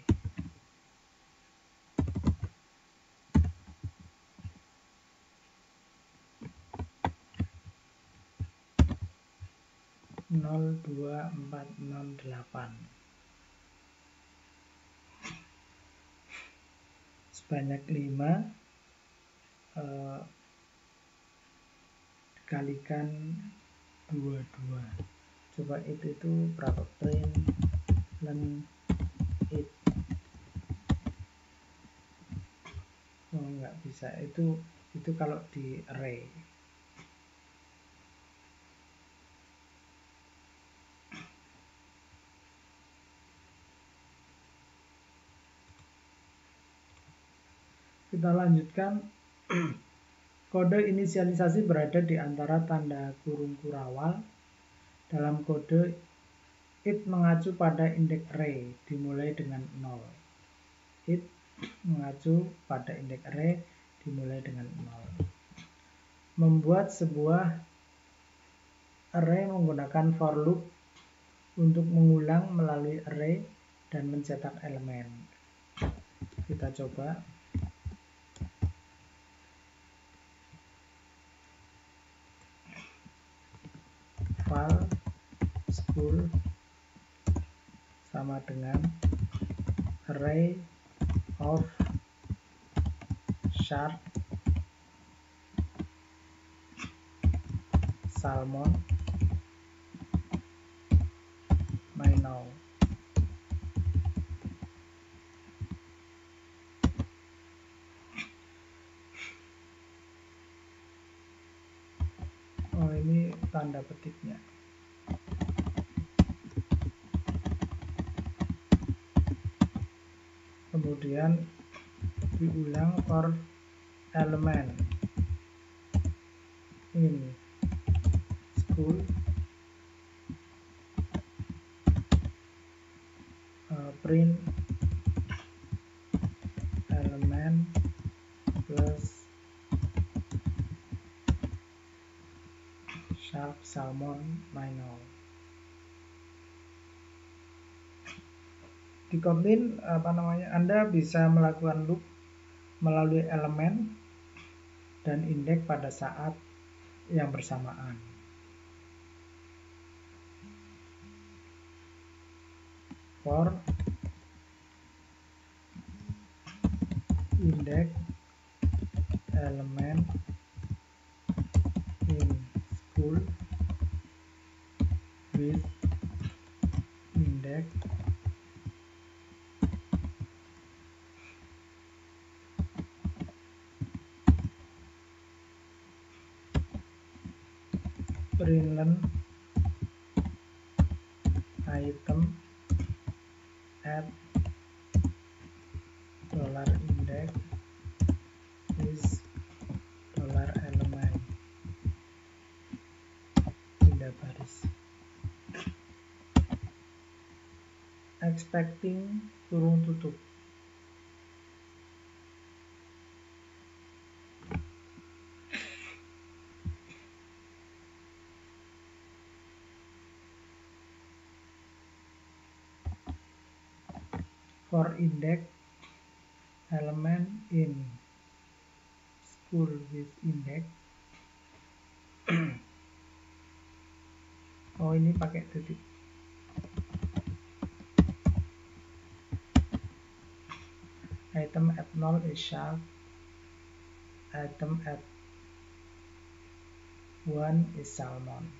02408 sebanyak 5 dikalikan 22. Coba itu berapa? Print it. Oh, nggak bisa. Itu kalau di array. Kita lanjutkan. Kode inisialisasi berada di antara tanda kurung kurawal. Dalam kode it mengacu pada indeks array dimulai dengan 0. It mengacu pada indeks array dimulai dengan 0. Membuat sebuah array menggunakan for loop untuk mengulang melalui array dan mencetak elemen. Kita coba. File school sama dengan array of shark salmon minnow. Oh, ini tanda petiknya. Kemudian diulang for element in school print element plus shark salmon minnow. Di Kotlin Anda bisa melakukan loop melalui elemen dan indeks pada saat yang bersamaan. For index element in school with index println item at $index is $element pindah baris. Expecting kurung tutup. For index element in school with index. Oh, ini pakai titik. Item at 0 is shark. Item at 1 is salmon.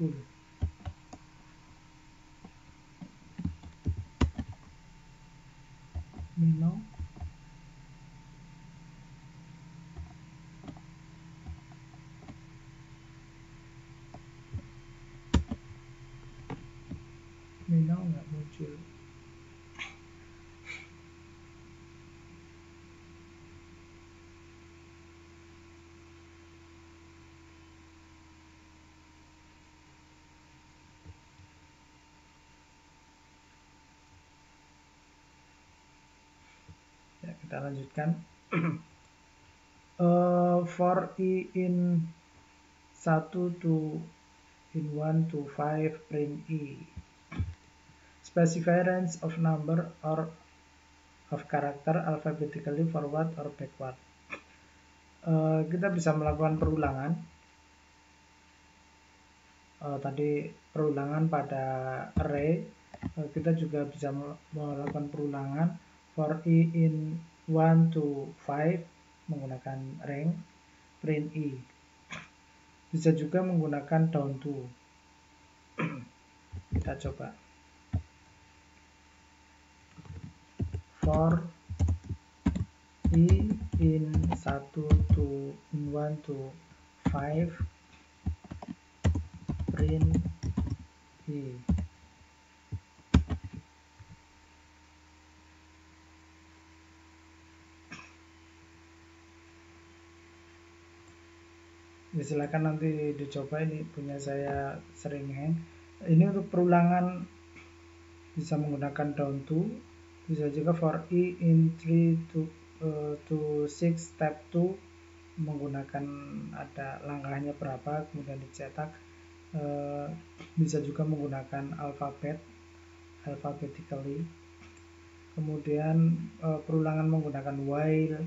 School. Minnow. Minnow nggak muncul. Ya, kita lanjutkan. For i in 1 to in 1 to 5 print i. specify range of number or of character alphabetically forward or backward. Kita bisa melakukan perulangan. Tadi perulangan pada array, kita juga bisa melakukan perulangan for i in 1 to 5 menggunakan range print i. Bisa juga menggunakan down to. Kita coba. For i in 1 to 1 to 5 print i. Ya, silakan nanti dicoba, ini punya saya sering hang. Ini untuk perulangan bisa menggunakan down to, bisa juga for i in 3 to 6 step 2 menggunakan ada langkahnya berapa kemudian dicetak. Bisa juga menggunakan alphabetically. Kemudian perulangan menggunakan while,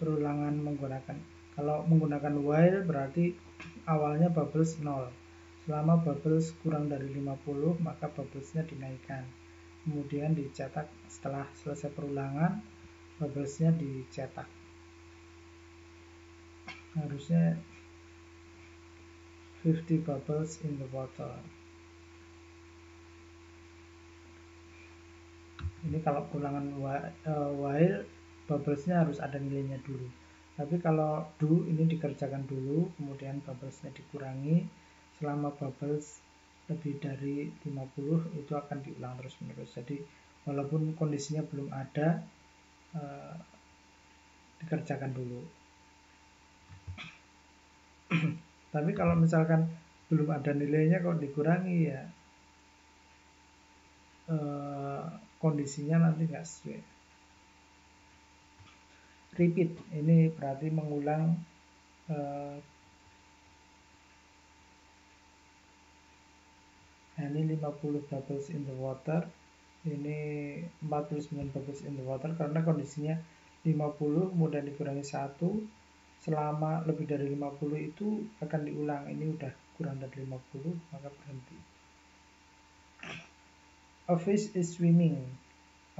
perulangan menggunakan, kalau menggunakan while berarti awalnya bubbles 0. Selama bubbles kurang dari 50 maka bubblesnya dinaikkan. Kemudian dicetak setelah selesai perulangan, bubblesnya dicetak. Harusnya 50 bubbles in the water. Ini kalau perulangan while, bubblesnya harus ada nilainya dulu. Tapi kalau do ini dikerjakan dulu, kemudian bubblesnya dikurangi. Selama bubbles lebih dari 50 itu akan diulang terus menerus. Jadi walaupun kondisinya belum ada, dikerjakan dulu. Tapi kalau misalkan belum ada nilainya kok dikurangi, ya kondisinya nanti nggak sesuai. Repeat ini berarti mengulang ini 50 bubbles in the water, ini 49 bubbles in the water karena kondisinya 50 kemudian dikurangi 1, selama lebih dari 50 itu akan diulang. Ini udah kurang dari 50 maka berhenti. A fish is swimming.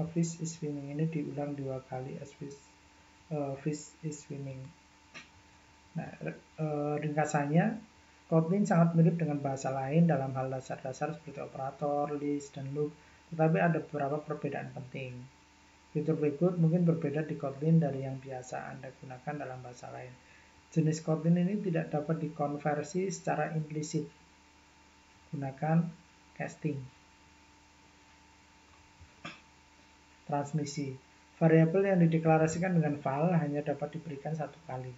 A fish is swimming ini diulang 2 kali. A fish is swimming. Nah, ringkasannya, Kotlin sangat mirip dengan bahasa lain dalam hal dasar-dasar seperti operator, list, dan loop, tetapi ada beberapa perbedaan penting. Fitur berikut mungkin berbeda di Kotlin dari yang biasa Anda gunakan dalam bahasa lain. Jenis Kotlin ini tidak dapat dikonversi secara implisit. Gunakan casting. Transmisi. Variabel yang dideklarasikan dengan val hanya dapat diberikan 1 kali.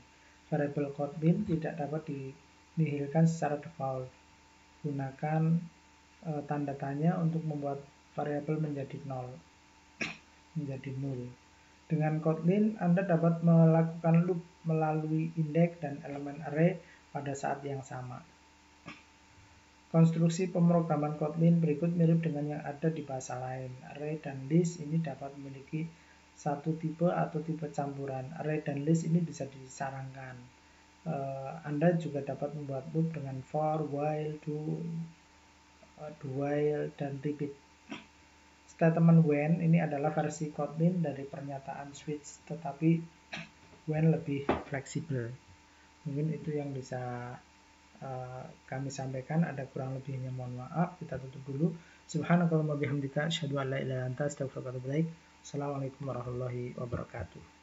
Variabel Kotlin tidak dapat dinihilkan secara default. Gunakan tanda tanya untuk membuat variabel menjadi nol. Dengan Kotlin, Anda dapat melakukan loop melalui indeks dan elemen array pada saat yang sama. Konstruksi pemrograman Kotlin berikut mirip dengan yang ada di bahasa lain. Array dan list ini dapat memiliki satu tipe atau tipe campuran. Array dan list ini bisa disarankan. Anda juga dapat membuat loop dengan for, while, do while, dan repeat. Statement when ini adalah versi Kotlin dari pernyataan switch, tetapi when lebih fleksibel. Mungkin itu yang bisa kami sampaikan. Ada kurang lebihnya mohon maaf. Kita tutup dulu. Subhanakallahumma bihamdika asyhadu an la ilaha illa anta astaghfiruka wa atubu ilaik. Assalamualaikum warahmatullahi wabarakatuh.